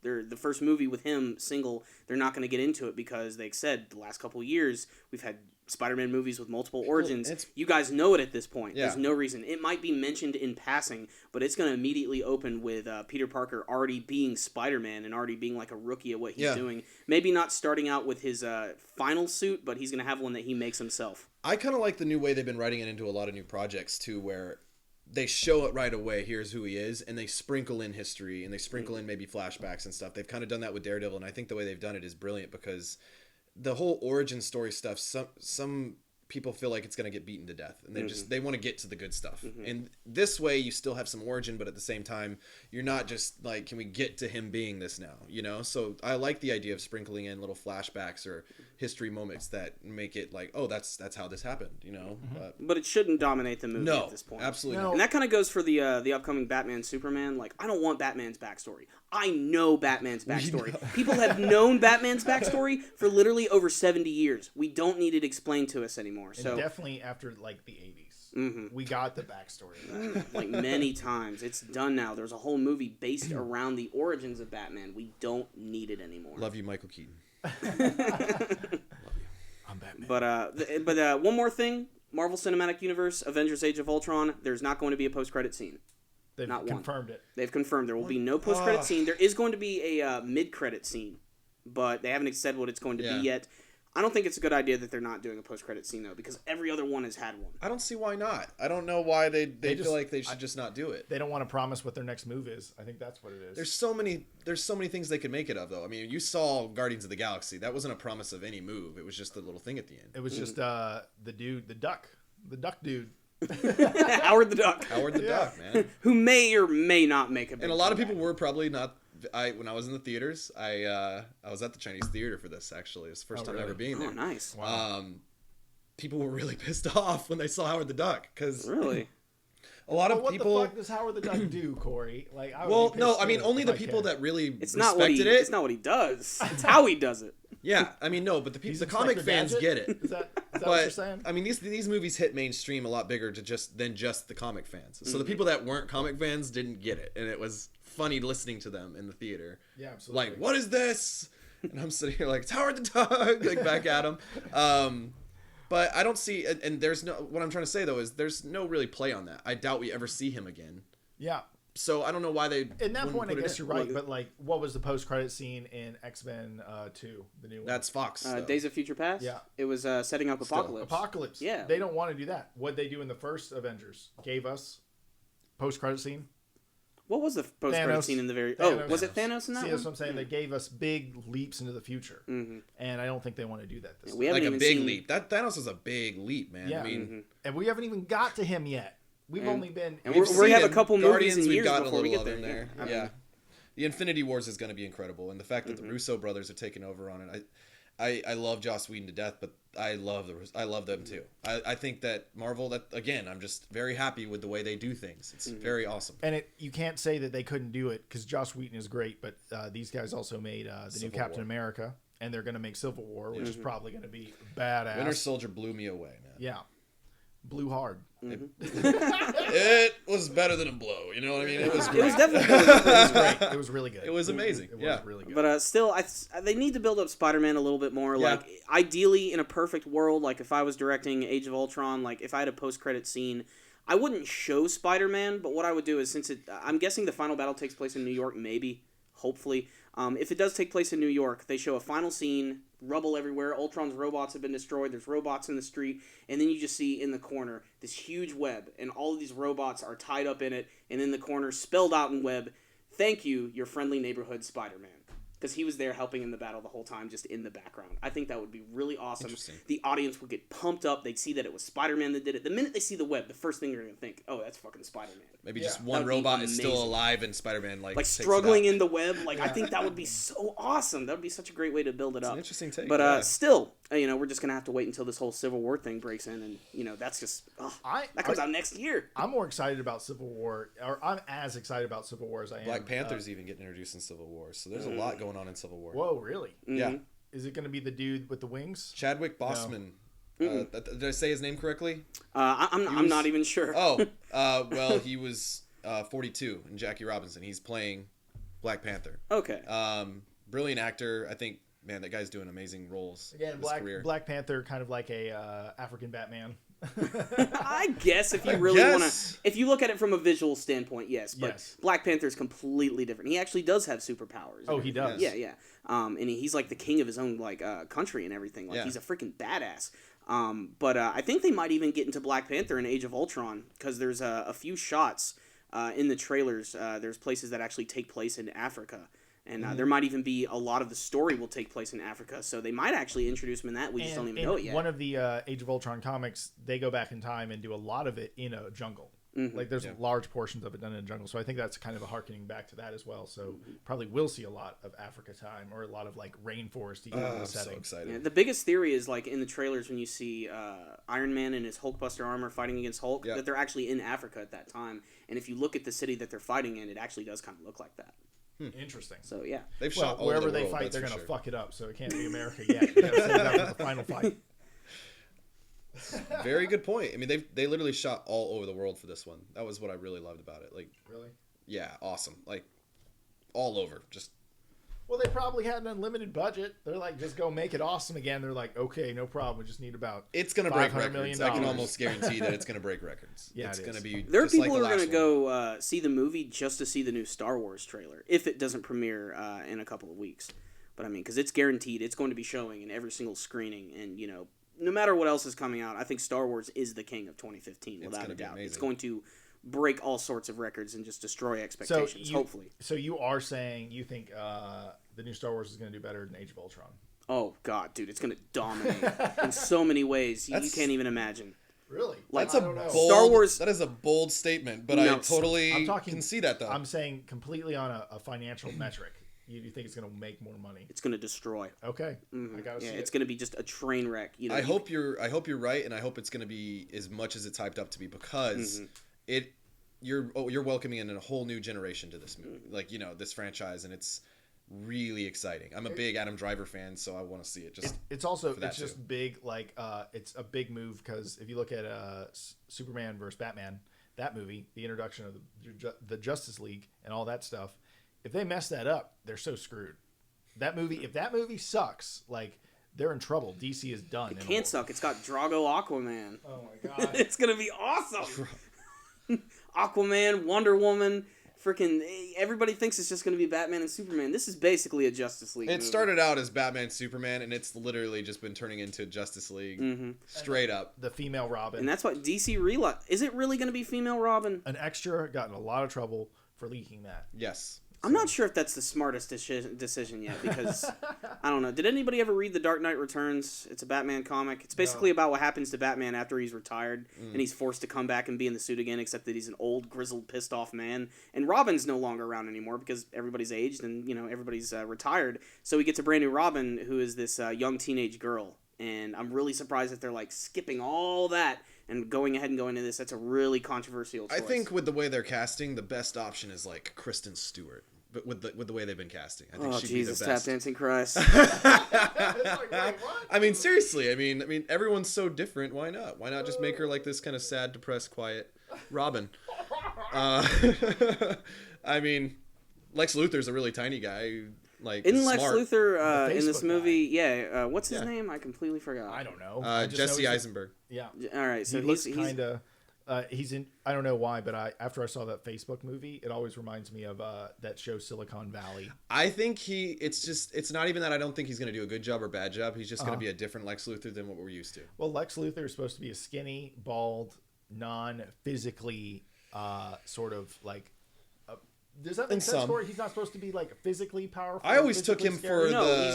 The first movie with him single, they're not going to get into it because they said the last couple of years we've had Spider-Man movies with multiple origins. You guys know it at this point. Yeah. There's no reason. It might be mentioned in passing, but it's going to immediately open with Peter Parker already being Spider-Man and already being like a rookie at what he's doing. Maybe not starting out with his final suit, but he's going to have one that he makes himself. I kind of like the new way they've been writing it into a lot of new projects too, where they show it right away, here's who he is, and they sprinkle in history, and they sprinkle in maybe flashbacks and stuff. They've kind of done that with Daredevil, and I think the way they've done it is brilliant because the whole origin story stuff, some people feel like it's going to get beaten to death, and they want to get to the good stuff. And this way you still have some origin, but at the same time you're not just like, can we get to him being this now, you know? So I like the idea of sprinkling in little flashbacks or history moments that make it like, oh, that's how this happened, you know? But it shouldn't dominate the movie at this point. Absolutely not. And that kind of goes for the upcoming Batman Superman. Like, I don't want Batman's backstory. I know Batman's backstory. People have known Batman's backstory for literally over 70 years. We don't need it explained to us anymore. So and definitely after like the 80s, we got the backstory of that. Like many times. It's done now. There's a whole movie based around the origins of Batman. We don't need it anymore. Love you, Michael Keaton. Love you. I'm Batman. But one more thing. Marvel Cinematic Universe, Avengers Age of Ultron, there's not going to be a post-credit scene. They've confirmed it. They've confirmed there will be no post-credit scene. There is going to be a mid-credit scene, but they haven't said what it's going to be yet. I don't think it's a good idea that they're not doing a post-credit scene, though, because every other one has had one. I don't see why not. I don't know why they feel like they should just not do it. They don't want to promise what their next move is. I think that's what it is. There's so many things they could make it of, though. I mean, you saw Guardians of the Galaxy. That wasn't a promise of any move. It was just the little thing at the end. It was just the duck dude. Howard the Duck. Howard the Duck, man. Who may or may not make a big And a lot of people were probably not. When I was in the theaters, I was at the Chinese theater for this, actually. It's the first time ever being there. Oh, nice. Wow. People were really pissed off when they saw Howard the Duck. Really? A lot of people... What the fuck does Howard the Duck do, Corey? Like, only the people that really respected it. It's not what he does. It's how he does it. Yeah, I mean, no, but the comic fans get it. Is that what you're saying? I mean, these movies hit mainstream a lot bigger than just the comic fans. So the people that weren't comic fans didn't get it, and it was funny listening to them in the theater. Yeah, absolutely. Like, what is this? And I'm sitting here like, it's Howard the Duck, like back at him. But I don't see, and there's no. What I'm trying to say though is there's no really play on that. I doubt we ever see him again. Yeah. So I don't know why they. At that point, I guess you're right. But like, what was the post-credit scene in X-Men 2, the new one? That's Fox. Days of Future Past. Yeah, it was setting up Apocalypse. Apocalypse. Yeah, they don't want to do that. What they do in the first Avengers gave us post-credit scene. What was the post-credit scene in the very? Was it Thanos in that one? That's what I'm saying. They gave us big leaps into the future, and I don't think they want to do that this time. We haven't like a big leap. That Thanos is a big leap, man. Yeah, I mean, and we haven't even got to him yet. We've only been... And we have a couple movies in years before we get there. Yeah. The Infinity Wars is going to be incredible. And the fact that the Russo brothers are taking over on it, I love Joss Whedon to death, but I love them too. I think that Marvel, again, I'm just very happy with the way they do things. It's very awesome. And you can't say that they couldn't do it, because Joss Whedon is great, but these guys also made the new Captain America, and they're going to make Civil War, which is probably going to be badass. Winter Soldier blew me away, man. Yeah. Blew hard. It was better than a blow. You know what I mean? It was great. It was definitely great. It was really good. It was amazing. It was really good. But still, they need to build up Spider-Man a little bit more. Yeah. Like, ideally, in a perfect world, like if I was directing Age of Ultron, like if I had a post-credit scene, I wouldn't show Spider-Man, but what I would do is, since I'm guessing the final battle takes place in New York, maybe, hopefully. If it does take place in New York, they show a final scene, rubble everywhere, Ultron's robots have been destroyed, there's robots in the street, and then you just see in the corner this huge web, and all of these robots are tied up in it, and in the corner, spelled out in web, "Thank you, your friendly neighborhood Spider-Man." because he was there helping in the battle the whole time, just in the background. I think that would be really awesome. The audience would get pumped up. They'd see that it was Spider-Man that did it. The minute they see the web, the first thing they're going to think, oh, that's fucking Spider-Man. Maybe just one robot is still alive and Spider-Man like struggling in the web. Like, I think that would be so awesome. That would be such a great way to build it up. An interesting take. But still, we're just going to have to wait until this whole Civil War thing breaks in. And, that's just, that comes out next year. I'm more excited about Civil War, or I'm as excited about Civil War as I am. Black Panther's even getting introduced in Civil War. So there's a lot going on in Civil War. Whoa, really? Mm-hmm. Yeah. Is it going to be the dude with the wings? Chadwick Boseman. No. Did I say his name correctly? I'm not even sure. Well, he was 42 in Jackie Robinson. He's playing Black Panther. Okay. Brilliant actor. I think, man, that guy's doing amazing roles. Again, Black Panther, kind of like a African Batman. I guess if you really want to, if you look at it from a visual standpoint, yes. But Black Panther is completely different. He actually does have superpowers. Oh, he does. Yeah. And he's like the king of his own country and everything. Like he's a freaking badass. But I think they might even get into Black Panther in Age of Ultron because there's a few shots in the trailers. There's places that actually take place in Africa. And there might even be a lot of the story will take place in Africa. So they might actually introduce him in that. We just don't even know it yet. One of the Age of Ultron comics, they go back in time and do a lot of it in a jungle. Mm-hmm. Like there's large portions of it done in a jungle. So I think that's kind of a harkening back to that as well. So probably we'll see a lot of Africa time or a lot of like rainforest I'm setting. so excited. Yeah, the biggest theory is like in the trailers when you see Iron Man and his Hulk Buster armor fighting against Hulk, that they're actually in Africa at that time. And if you look at the city that they're fighting in, it actually does kind of look like that. Interesting. So yeah, they've shot all wherever over the they world, fight, they're gonna sure. fuck it up. So it can't be America yet. You gotta save it up for the final fight. Very good point. I mean, they literally shot all over the world for this one. That was what I really loved about it. Like, really? Yeah, awesome. Like, all over. Just. Well, they probably had an unlimited budget. They're like, just go make it awesome again. They're like, okay, no problem. We just need about. It's gonna break records. I can almost guarantee that it's gonna break records. Yeah, it's gonna be. There are people like who are gonna go see the movie just to see the new Star Wars trailer if it doesn't premiere in a couple of weeks. But I mean, because it's guaranteed, it's going to be showing in every single screening, and no matter what else is coming out, I think Star Wars is the king of 2015 without a doubt. Amazing. It's going to break all sorts of records and just destroy expectations. Hopefully. So you are saying you think the new Star Wars is going to do better than Age of Ultron? Oh God, dude, it's going to dominate in so many ways you can't even imagine. Really? Like, Star Wars. That is a bold statement, but I totally can see that though. I'm saying completely on a financial metric. You think it's going to make more money? It's going to destroy. Okay, I gotta see it's going to be just a train wreck. I hope you're right, and I hope it's going to be as much as it's hyped up to be because you're welcoming in a whole new generation to this movie, like this franchise, and it's really exciting. I'm a big Adam Driver fan, so I want to see it. It's just big. Like it's a big move because if you look at Superman versus Batman, that movie, the introduction of the Justice League and all that stuff. If they mess that up, they're so screwed. If that movie sucks, like they're in trouble. DC is done. It can't suck. It's got Drago Aquaman. Oh my God. It's gonna be awesome. Aquaman, Wonder Woman, freaking everybody thinks it's just gonna be Batman and Superman. This is basically a Justice League. It started out as Batman, Superman, and it's literally just been turning into Justice League straight up. The female Robin, and that's what DC realized. Is it really gonna be female Robin? An extra got in a lot of trouble for leaking that. Yes. I'm not sure if that's the smartest decision yet because I don't know. Did anybody ever read The Dark Knight Returns? It's a Batman comic. It's basically about what happens to Batman after he's retired and he's forced to come back and be in the suit again, except that he's an old, grizzled, pissed off man. And Robin's no longer around anymore because everybody's aged and everybody's retired. So we get a brand new Robin who is this young teenage girl. And I'm really surprised that they're like skipping all that and going ahead and going into this. That's a really controversial choice. I think with the way they're casting, the best option is like Kristen Stewart. But with the way they've been casting, I think she'd be the best. Tap dancing Christ. I mean, seriously. I mean, everyone's so different. Why not? Why not just make her like this kind of sad, depressed, quiet Robin? I mean, Lex Luthor's a really tiny guy. Like, isn't Lex smart. Luthor in this movie? Yeah. What's his name? I completely forgot. I don't know. Jesse Eisenberg. Yeah. All right. So he's kind of. He's in. I don't know why, but after I saw that Facebook movie, it always reminds me of that show Silicon Valley. I think it's not even that I don't think he's going to do a good job or bad job. He's just going to be a different Lex Luthor than what we're used to. Well, Lex Luthor is supposed to be a skinny, bald, non-physically sort of like Does that make sense, Corey? He's not supposed to be like physically powerful. I always took him for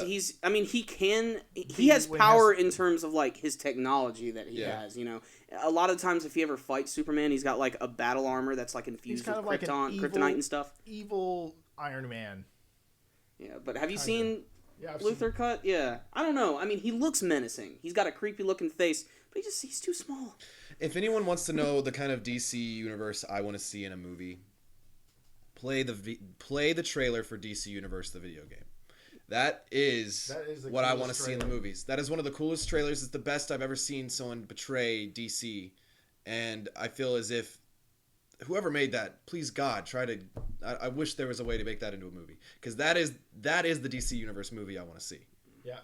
he's. I mean, he has power in terms of like his technology that he has. You know, a lot of times if he ever fights Superman, he's got like a battle armor that's like infused with kryptonite and stuff. Evil Iron Man. Yeah, but have you seen Luthor Cut? Yeah, I don't know. I mean, he looks menacing. He's got a creepy looking face, but he's too small. If anyone wants to know the kind of DC universe I want to see in a movie, play the trailer for DC Universe, the video game. That is what I want to see in the movies. That is one of the coolest trailers. It's the best I've ever seen someone betray DC, and I feel as if whoever made that, please God, I wish there was a way to make that into a movie, because that is the DC Universe movie I want to see. Yeah,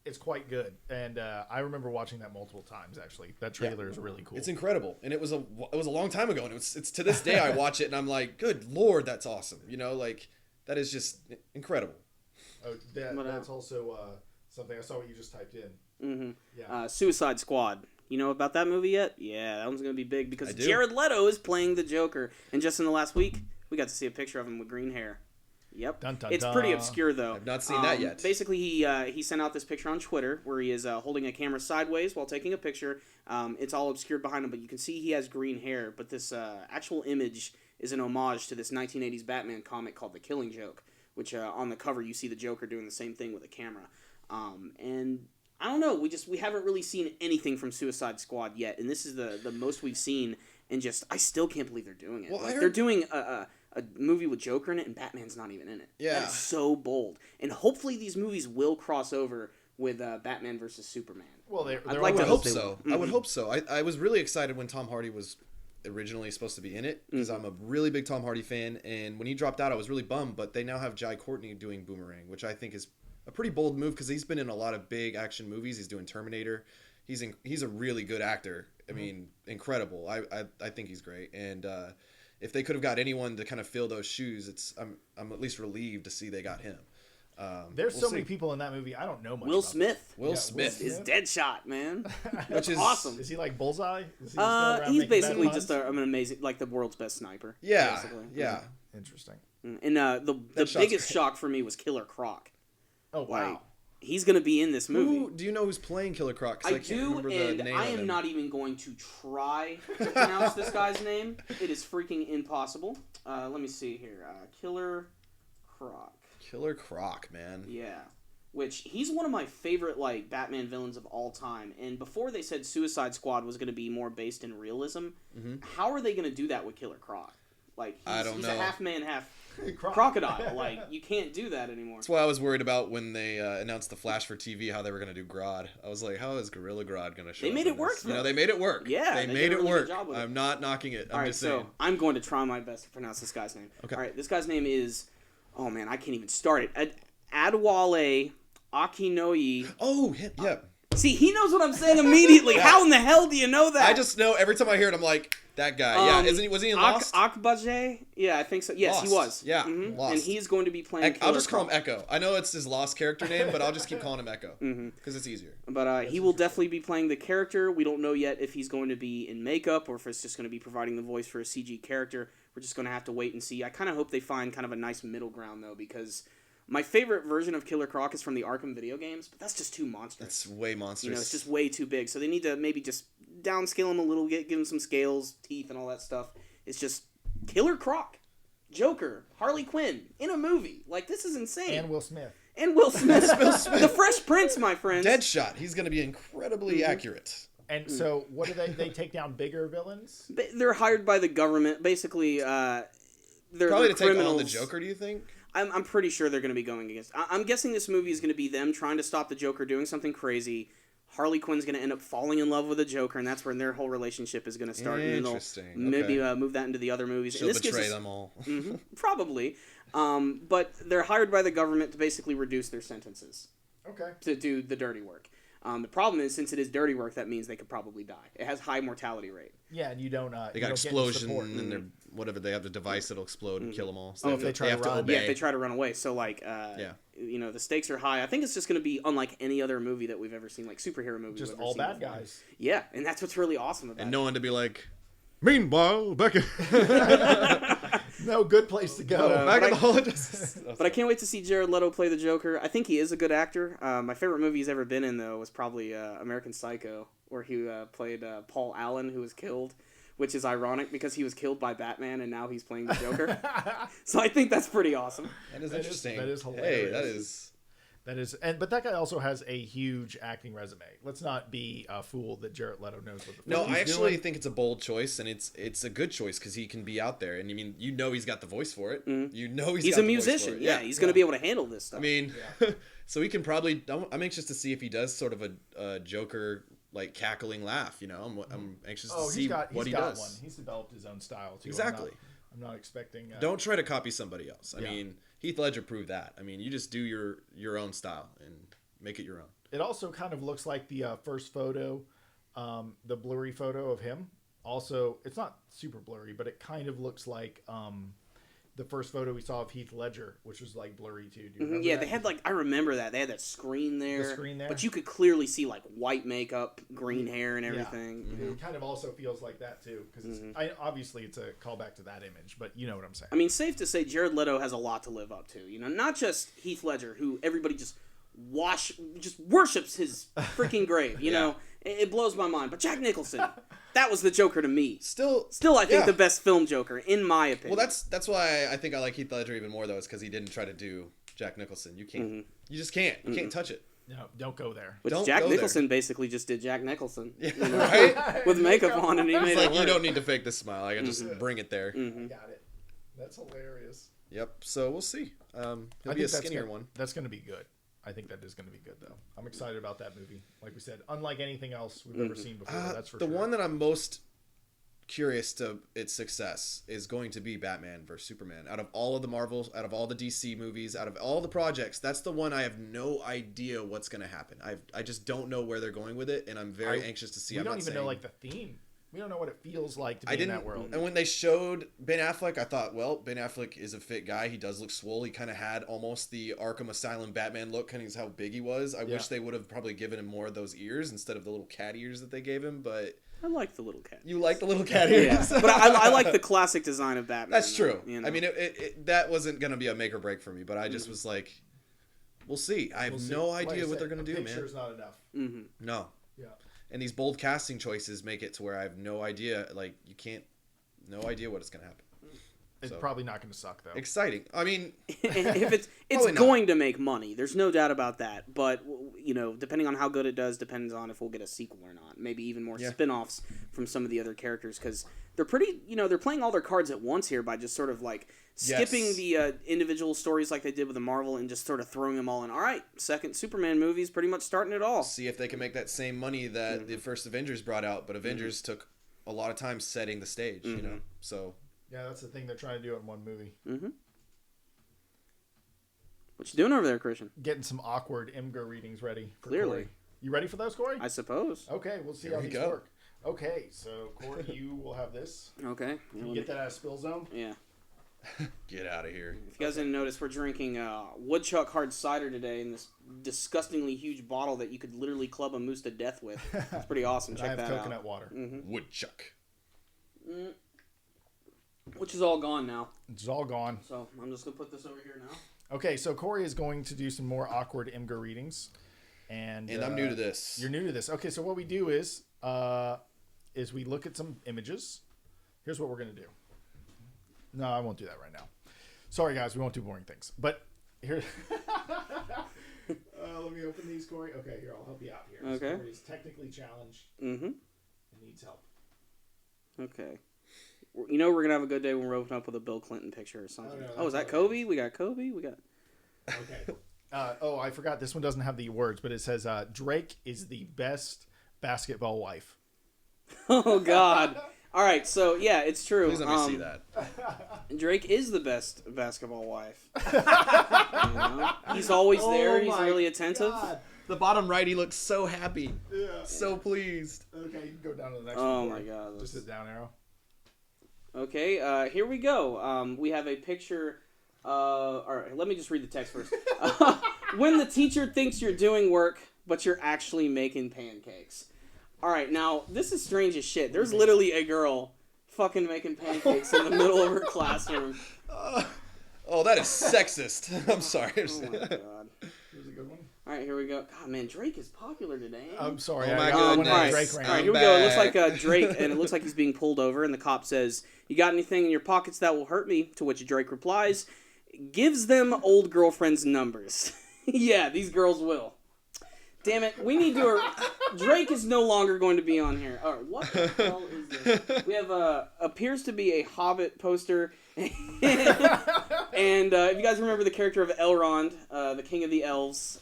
it's quite good, and I remember watching that multiple times. Actually, that trailer is really cool. It's incredible, and it was a long time ago, and it's to this day I watch it and I'm like, good Lord, that's awesome. You know, like that is just incredible. Oh, that's also something I saw what you just typed in. Mm-hmm. Yeah, Suicide Squad. You know about that movie yet? Yeah, that one's gonna be big because Jared Leto is playing the Joker, and just in the last week we got to see a picture of him with green hair. Yep. Dun, dun, it's pretty obscure, though. I've not seen that yet. Basically, he sent out this picture on Twitter where he is holding a camera sideways while taking a picture. It's all obscured behind him, but you can see he has green hair. But this actual image is an homage to this 1980s Batman comic called The Killing Joke, which on the cover you see the Joker doing the same thing with a camera. And I don't know, we haven't really seen anything from Suicide Squad yet, and this is the most we've seen. And I still can't believe they're doing it. Well, they're doing a movie with Joker in it, and Batman's not even in it. Yeah. That is so bold. And hopefully these movies will cross over with Batman versus Superman. Well, I would hope so. Mm-hmm. I would hope so. I was really excited when Tom Hardy was originally supposed to be in it, because I'm a really big Tom Hardy fan, and when he dropped out, I was really bummed, but they now have Jai Courtney doing Boomerang, which I think is a pretty bold move, because he's been in a lot of big action movies. He's doing Terminator. He's a really good actor. I mean, incredible. I think he's great, and if they could have got anyone to kind of fill those shoes, I'm at least relieved to see they got him. There's so many people in that movie I don't know much. Will Smith. Will Smith is Deadshot, man. Which is awesome. Is he like Bullseye? He's basically just an amazing, like the world's best sniper. Yeah, basically. Yeah. Interesting. And the biggest shock for me was Killer Croc. Oh wow. He's going to be in this movie. Do you know who's playing Killer Croc? I do, and I am not even going to try to pronounce this guy's name. It is freaking impossible. Let me see here. Killer Croc. Killer Croc, man. Yeah. Which, he's one of my favorite, like, Batman villains of all time. And before they said Suicide Squad was going to be more based in realism, how are they going to do that with Killer Croc? Like, he's a half man, half crocodile. Like, you can't do that anymore. That's why I was worried about when they announced the Flash for TV, how they were going to do Grodd. I was like, how is Gorilla Grodd going to show up? They made it work, though. You know, they made it work. Yeah, they made it work. I'm not knocking it. I'm just saying. So I'm going to try my best to pronounce this guy's name. Okay. All right, this guy's name is, oh man, I can't even start it. Adewale Akinoyi. Oh, yeah. See, he knows what I'm saying immediately. Yeah. How in the hell do you know that? I just know every time I hear it, I'm like, that guy. Was he in Lost? Akbaje? Yeah, I think so. Yes, Lost. He was. Yeah, Lost. And he's going to be playing I'll just call him Echo. I know it's his Lost character name, but I'll just keep calling him Echo because it's easier. But he will definitely be playing the character. We don't know yet if he's going to be in makeup or if it's just going to be providing the voice for a CG character. We're just going to have to wait and see. I kind of hope they find kind of a nice middle ground, though, because my favorite version of Killer Croc is from the Arkham video games, but that's just too monstrous. That's way monstrous. You know, it's just way too big. So they need to maybe just downscale him a little, give him some scales, teeth, and all that stuff. It's just Killer Croc, Joker, Harley Quinn in a movie. Like, this is insane. And Will Smith. The Fresh Prince, my friends. Deadshot. He's going to be incredibly accurate. And so, what do they take down bigger villains? They're hired by the government. Basically, they're probably to criminals. Take on the Joker, do you think? I'm pretty sure they're going to be going against... I'm guessing this movie is going to be them trying to stop the Joker doing something crazy. Harley Quinn's going to end up falling in love with the Joker, and that's where their whole relationship is going to start. Interesting. And then they'll maybe move that into the other movies. She'll betray them all. Probably. But they're hired by the government to basically reduce their sentences. Okay. To do the dirty work. The problem is, since it is dirty work, that means they could probably die. It has high mortality rate. Yeah, and you don't. They got explosion, and they're whatever they have the device that'll explode and kill them all. So if they try to run, if they try to run away. So the stakes are high. I think it's just going to be unlike any other movie that we've ever seen, like superhero movie. Just all bad guys. Yeah, and that's what's really awesome about it. And no one to be like, meanwhile, Becca. No, good place to go. Back in the Hall of Justice. But I can't wait to see Jared Leto play the Joker. I think he is a good actor. My favorite movie he's ever been in, though, was probably American Psycho, where he played Paul Allen, who was killed, which is ironic because he was killed by Batman and now he's playing the Joker. So I think that's pretty awesome. That is interesting. That is hilarious. Hey, but that guy also has a huge acting resume. Let's not be fooled that Jared Leto knows what the No, I actually think it's a bold choice, and it's a good choice because he can be out there, and I mean, he's got the voice for it. Mm-hmm. He's a musician. Yeah, he's going to be able to handle this stuff. I mean, so he can probably. I'm anxious to see if he does sort of a Joker like cackling laugh. I'm anxious to see what he does. One. He's developed his own style too. Exactly. I'm not expecting. Don't try to copy somebody else. I mean, Heath Ledger proved that. I mean, you just do your own style and make it your own. It also kind of looks like the first photo, the blurry photo of him. Also, it's not super blurry, but it kind of looks like the first photo we saw of Heath Ledger, which was like blurry too. Do you remember that? They had I remember that. They had that screen there. The screen there. But you could clearly see like white makeup, green hair and everything. Yeah. Mm-hmm. It kind of also feels like that too. Because obviously it's a callback to that image, but you know what I'm saying. I mean, safe to say Jared Leto has a lot to live up to. Not just Heath Ledger, who everybody just worships his freaking grave. You know, it blows my mind. But Jack Nicholson, that was the Joker to me. Still, I think the best film Joker, in my opinion. Well, that's why I think I like Heath Ledger even more, though, is because he didn't try to do Jack Nicholson. You can't. Mm-hmm. You just can't. You can't touch it. No, don't go there. Which Jack Nicholson basically just did Jack Nicholson, right? With makeup on, and he made it work. You don't need to fake the smile. I can just bring it there. Mm-hmm. Got it. That's hilarious. Yep. So we'll see. He'll be a skinnier one. That's going to be good. I think that is going to be good, though. I'm excited about that movie. Like we said, unlike anything else we've ever seen before. That's for sure. The one that I'm most curious to its success is going to be Batman vs Superman. Out of all of the Marvels, out of all the DC movies, out of all the projects, that's the one I have no idea what's going to happen. I just don't know where they're going with it, and I'm very anxious to see. We don't even know the theme. We don't know what it feels like to be in that world. And when they showed Ben Affleck, I thought, well, Ben Affleck is a fit guy. He does look swole. He kind of had almost the Arkham Asylum Batman look, kind of how big he was. I wish they would have probably given him more of those ears instead of the little cat ears that they gave him, but... I like the little cat. You like the little cat ears? Yeah. But I like the classic design of Batman. That's true. I mean, that wasn't going to be a make or break for me, but I just was like, we'll see. I have no idea what they're going to do, man. Picture's not enough. Mm-hmm. No. Yeah. And these bold casting choices make it to where I have no idea. Like, no idea what is going to happen. It's probably not going to suck, though. Exciting. I mean, if it's going to make money. There's no doubt about that. But depending on how good it does, depends on if we'll get a sequel or not. Maybe even more spin-offs from some of the other characters, because they're pretty. They're playing all their cards at once here by just sort of like skipping the individual stories like they did with the Marvel and just sort of throwing them all in. All right, second Superman movie's pretty much starting it all. See if they can make that same money that the first Avengers brought out, but Avengers took a lot of time setting the stage. So. Yeah, that's the thing they're trying to do in one movie. Mm-hmm. What you doing over there, Christian? Getting some awkward IMGA readings ready. Clearly. Corey. You ready for those, Corey? I suppose. Okay, we'll see how these work. Okay, so Corey, you will have this. Okay. Can you get that out of spill zone? Yeah. Get out of here. If you guys didn't notice, we're drinking Woodchuck hard cider today in this disgustingly huge bottle that you could literally club a moose to death with. It's pretty awesome. Check that out. I have coconut water. Mm-hmm. Woodchuck. Which is all gone now. It's all gone. So I'm just going to put this over here now. Okay, so Corey is going to do some more awkward IMGA readings. And I'm new to this. You're new to this. Okay, so what we do is we look at some images. Here's what we're going to do. No, I won't do that right now. Sorry, guys, we won't do boring things. But here... let me open these, Corey. Okay, here, I'll help you out here. Okay. So Corey's technically challenged. Mm-hmm. And needs help. Okay. We're going to have a good day when we're opening up with a Bill Clinton picture or something. Oh, is that Kobe? We got Kobe? We got... Okay. I forgot. This one doesn't have the words, but it says, Drake is the best basketball wife. Oh, God. All right, so, yeah, it's true. Please let me see that. Drake is the best basketball wife. He's always there. He's really attentive. God. The bottom right, he looks so happy. Yeah. So pleased. Okay, you can go down to the next one. Oh, my God. Just hit down arrow. Okay, here we go. We have a picture. All right, let me just read the text first. When the teacher thinks you're doing work, but you're actually making pancakes. All right, now, this is strange as shit. There's literally a girl fucking making pancakes in the middle of her classroom. Oh, that is sexist. I'm sorry. Oh my god. Here's a good one. All right, here we go. God, man, Drake is popular today. I'm sorry. Oh my goodness. All right, Drake all right, here we go. It looks like Drake, and it looks like he's being pulled over, and the cop says, "You got anything in your pockets that will hurt me?" To which Drake replies, "Gives them old girlfriends' numbers." Yeah, these girls will. Damn it, we need to... Drake is no longer going to be on here. All right, what the hell is this? We have appears to be a Hobbit poster. And if you guys remember the character of Elrond, the King of the Elves,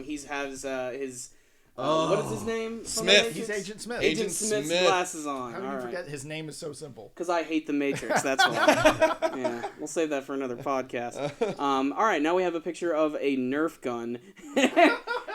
he has his... what is his name? Smith. He's Agent Smith. Agent Smith's glasses on. How do you forget? His name is so simple. Because I hate the Matrix, that's why. Yeah, we'll save that for another podcast. All right, now we have a picture of a Nerf gun.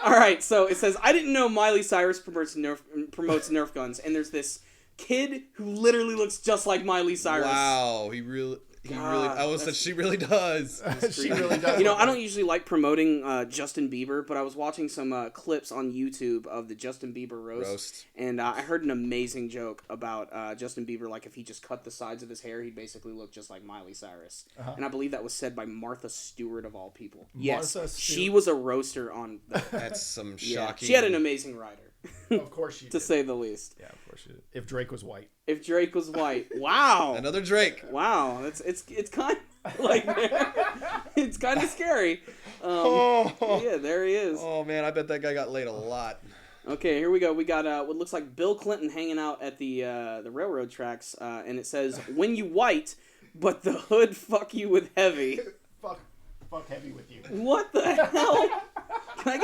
All right, so it says, I didn't know Miley Cyrus promotes Nerf guns, and there's this kid who literally looks just like Miley Cyrus. Wow, he really... she really does. She really does. You know, I don't usually like promoting Justin Bieber, but I was watching some clips on YouTube of the Justin Bieber roast. And I heard an amazing joke about Justin Bieber, like if he just cut the sides of his hair, he'd basically look just like Miley Cyrus. And I believe that was said by Martha Stewart of all people. Yes, she was a roaster on that. That's some shocking... She had an amazing writer. Of course she did. To say the least. Yeah, of course she did. If Drake was white. If Drake was white. Wow. Another Drake. Wow. It's kind of like... it's kind of scary. Yeah, there he is. Oh, man, I bet that guy got laid a lot. Okay, here we go. We got what looks like Bill Clinton hanging out at the railroad tracks, and it says, "When you white, but the hood fuck you with heavy." Fuck heavy with you. What the hell? Can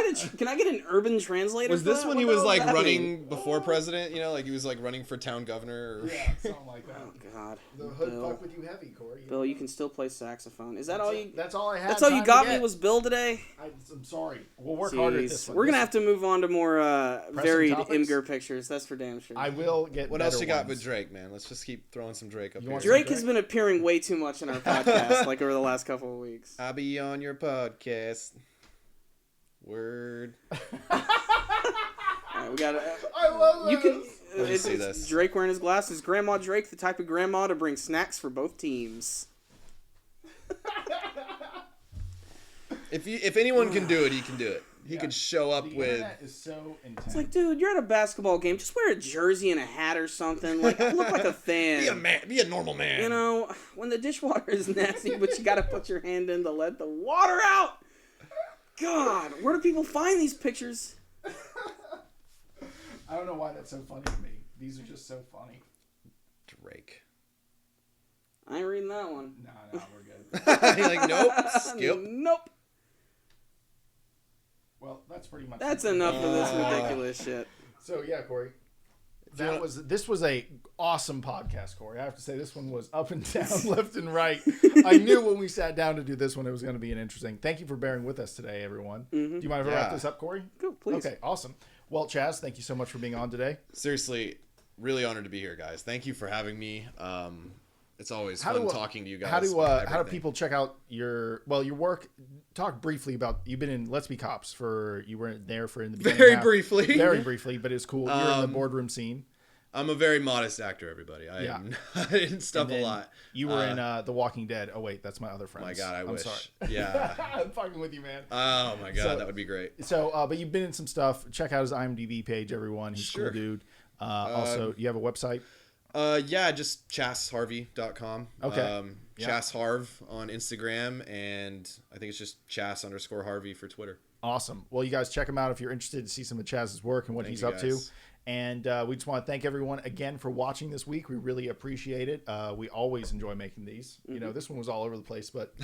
I get an urban translator? Was this when he was like running before Oh. president? You know, like he was like running for town governor. Or... Yeah, something like that. Oh God. The hood Bill. fuck with you heavy, Corey. Bill, you can still play saxophone. Is that all you? That's all I had. That's all you got me was Bill today. I'm sorry. We'll work harder at this one. We're gonna have to move on to more varied topics? Imgur pictures. That's for damn sure. I will get. What else you got with Drake, man? Let's just keep throwing some Drake up here. Drake has been appearing way too much in our podcast, like over the last couple of weeks. I'll be on your podcast. Word. Right, we got. I love you can. Let me see this. Drake wearing his glasses. Grandma Drake, the type of grandma to bring snacks for both teams. If anyone can do it, he can do it. He could show up with. Internet is so intense. It's like, dude, you're at a basketball game. Just wear a jersey and a hat or something. Like, look like a fan. Be a man. Be a normal man. You know, when the dishwater is nasty, but you got to put your hand in to let the water out. God, where do people find these pictures? I don't know why that's so funny to me. These are just so funny. Drake. I ain't reading that one. No, we're good. You're like, nope, skip. Nope. Well, that's pretty much. That's enough of this ridiculous shit. So yeah, Corey. This was a awesome podcast, Corey. I have to say this one was up and down, left and right. I knew when we sat down to do this one, it was going to be an interesting. Thank you for bearing with us today, everyone. Mm-hmm. Do you mind if I wrap this up, Corey? Go, please. Okay, awesome. Well, Chaz, thank you so much for being on today. Seriously, really honored to be here, guys. Thank you for having me. It's always fun talking to you guys. How do people check out your work? Talk briefly about you've been in Let's Be Cops you weren't there for in the beginning. Very briefly, but it's cool. You're in the boardroom scene. I'm a very modest actor, everybody. I didn't stuff a lot. You were in The Walking Dead. Oh wait, that's my other friend. My God, I wish. Sorry. Yeah, I'm fucking with you, man. Oh my God, that would be great. So, but you've been in some stuff. Check out his IMDb page, everyone. He's a cool dude. Also, you have a website. Yeah, just chasharvey.com. Okay. Chasharv on Instagram, and I think it's just Chas_Harvey for Twitter. Awesome. Well, you guys check him out if you're interested to see some of Chaz's work and what he's up to. And we just want to thank everyone again for watching this week. We really appreciate it. We always enjoy making these. Mm-hmm. You know, this one was all over the place, but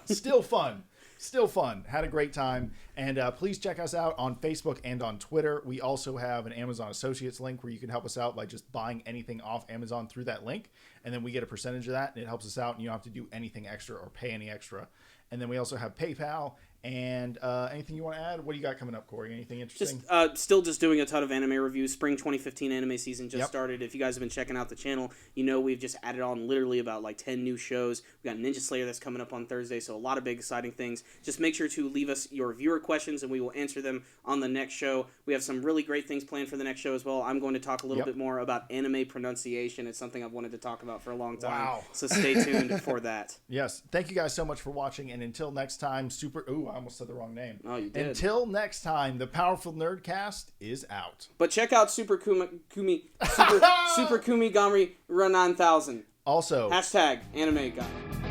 still fun. Still fun. Had a great time. And please check us out on Facebook and on Twitter. We also have an Amazon Associates link where you can help us out by just buying anything off Amazon through that link. And then we get a percentage of that, and it helps us out, and you don't have to do anything extra or pay any extra. And then we also have PayPal. And anything you want to add? What do you got coming up, Corey? Anything interesting? Still just doing a ton of anime reviews spring 2015 anime season just started. If you guys have been checking out the channel, you know we've just added on literally about like 10 new shows. We got Ninja Slayer that's coming up on Thursday, so a lot of big exciting things. Just make sure to leave us your viewer questions, and we will answer them on the next show. We have some really great things planned for the next show as well. I'm going to talk a little bit more about anime pronunciation. It's something I've wanted to talk about for a long time. Wow. So stay tuned for that. Yes. Thank you guys so much for watching, and until next time, I almost said the wrong name. Oh, you did. Until next time, the Powerful Nerdcast is out. But check out Super Kumigami Run 9000. Also, #Anime Guy.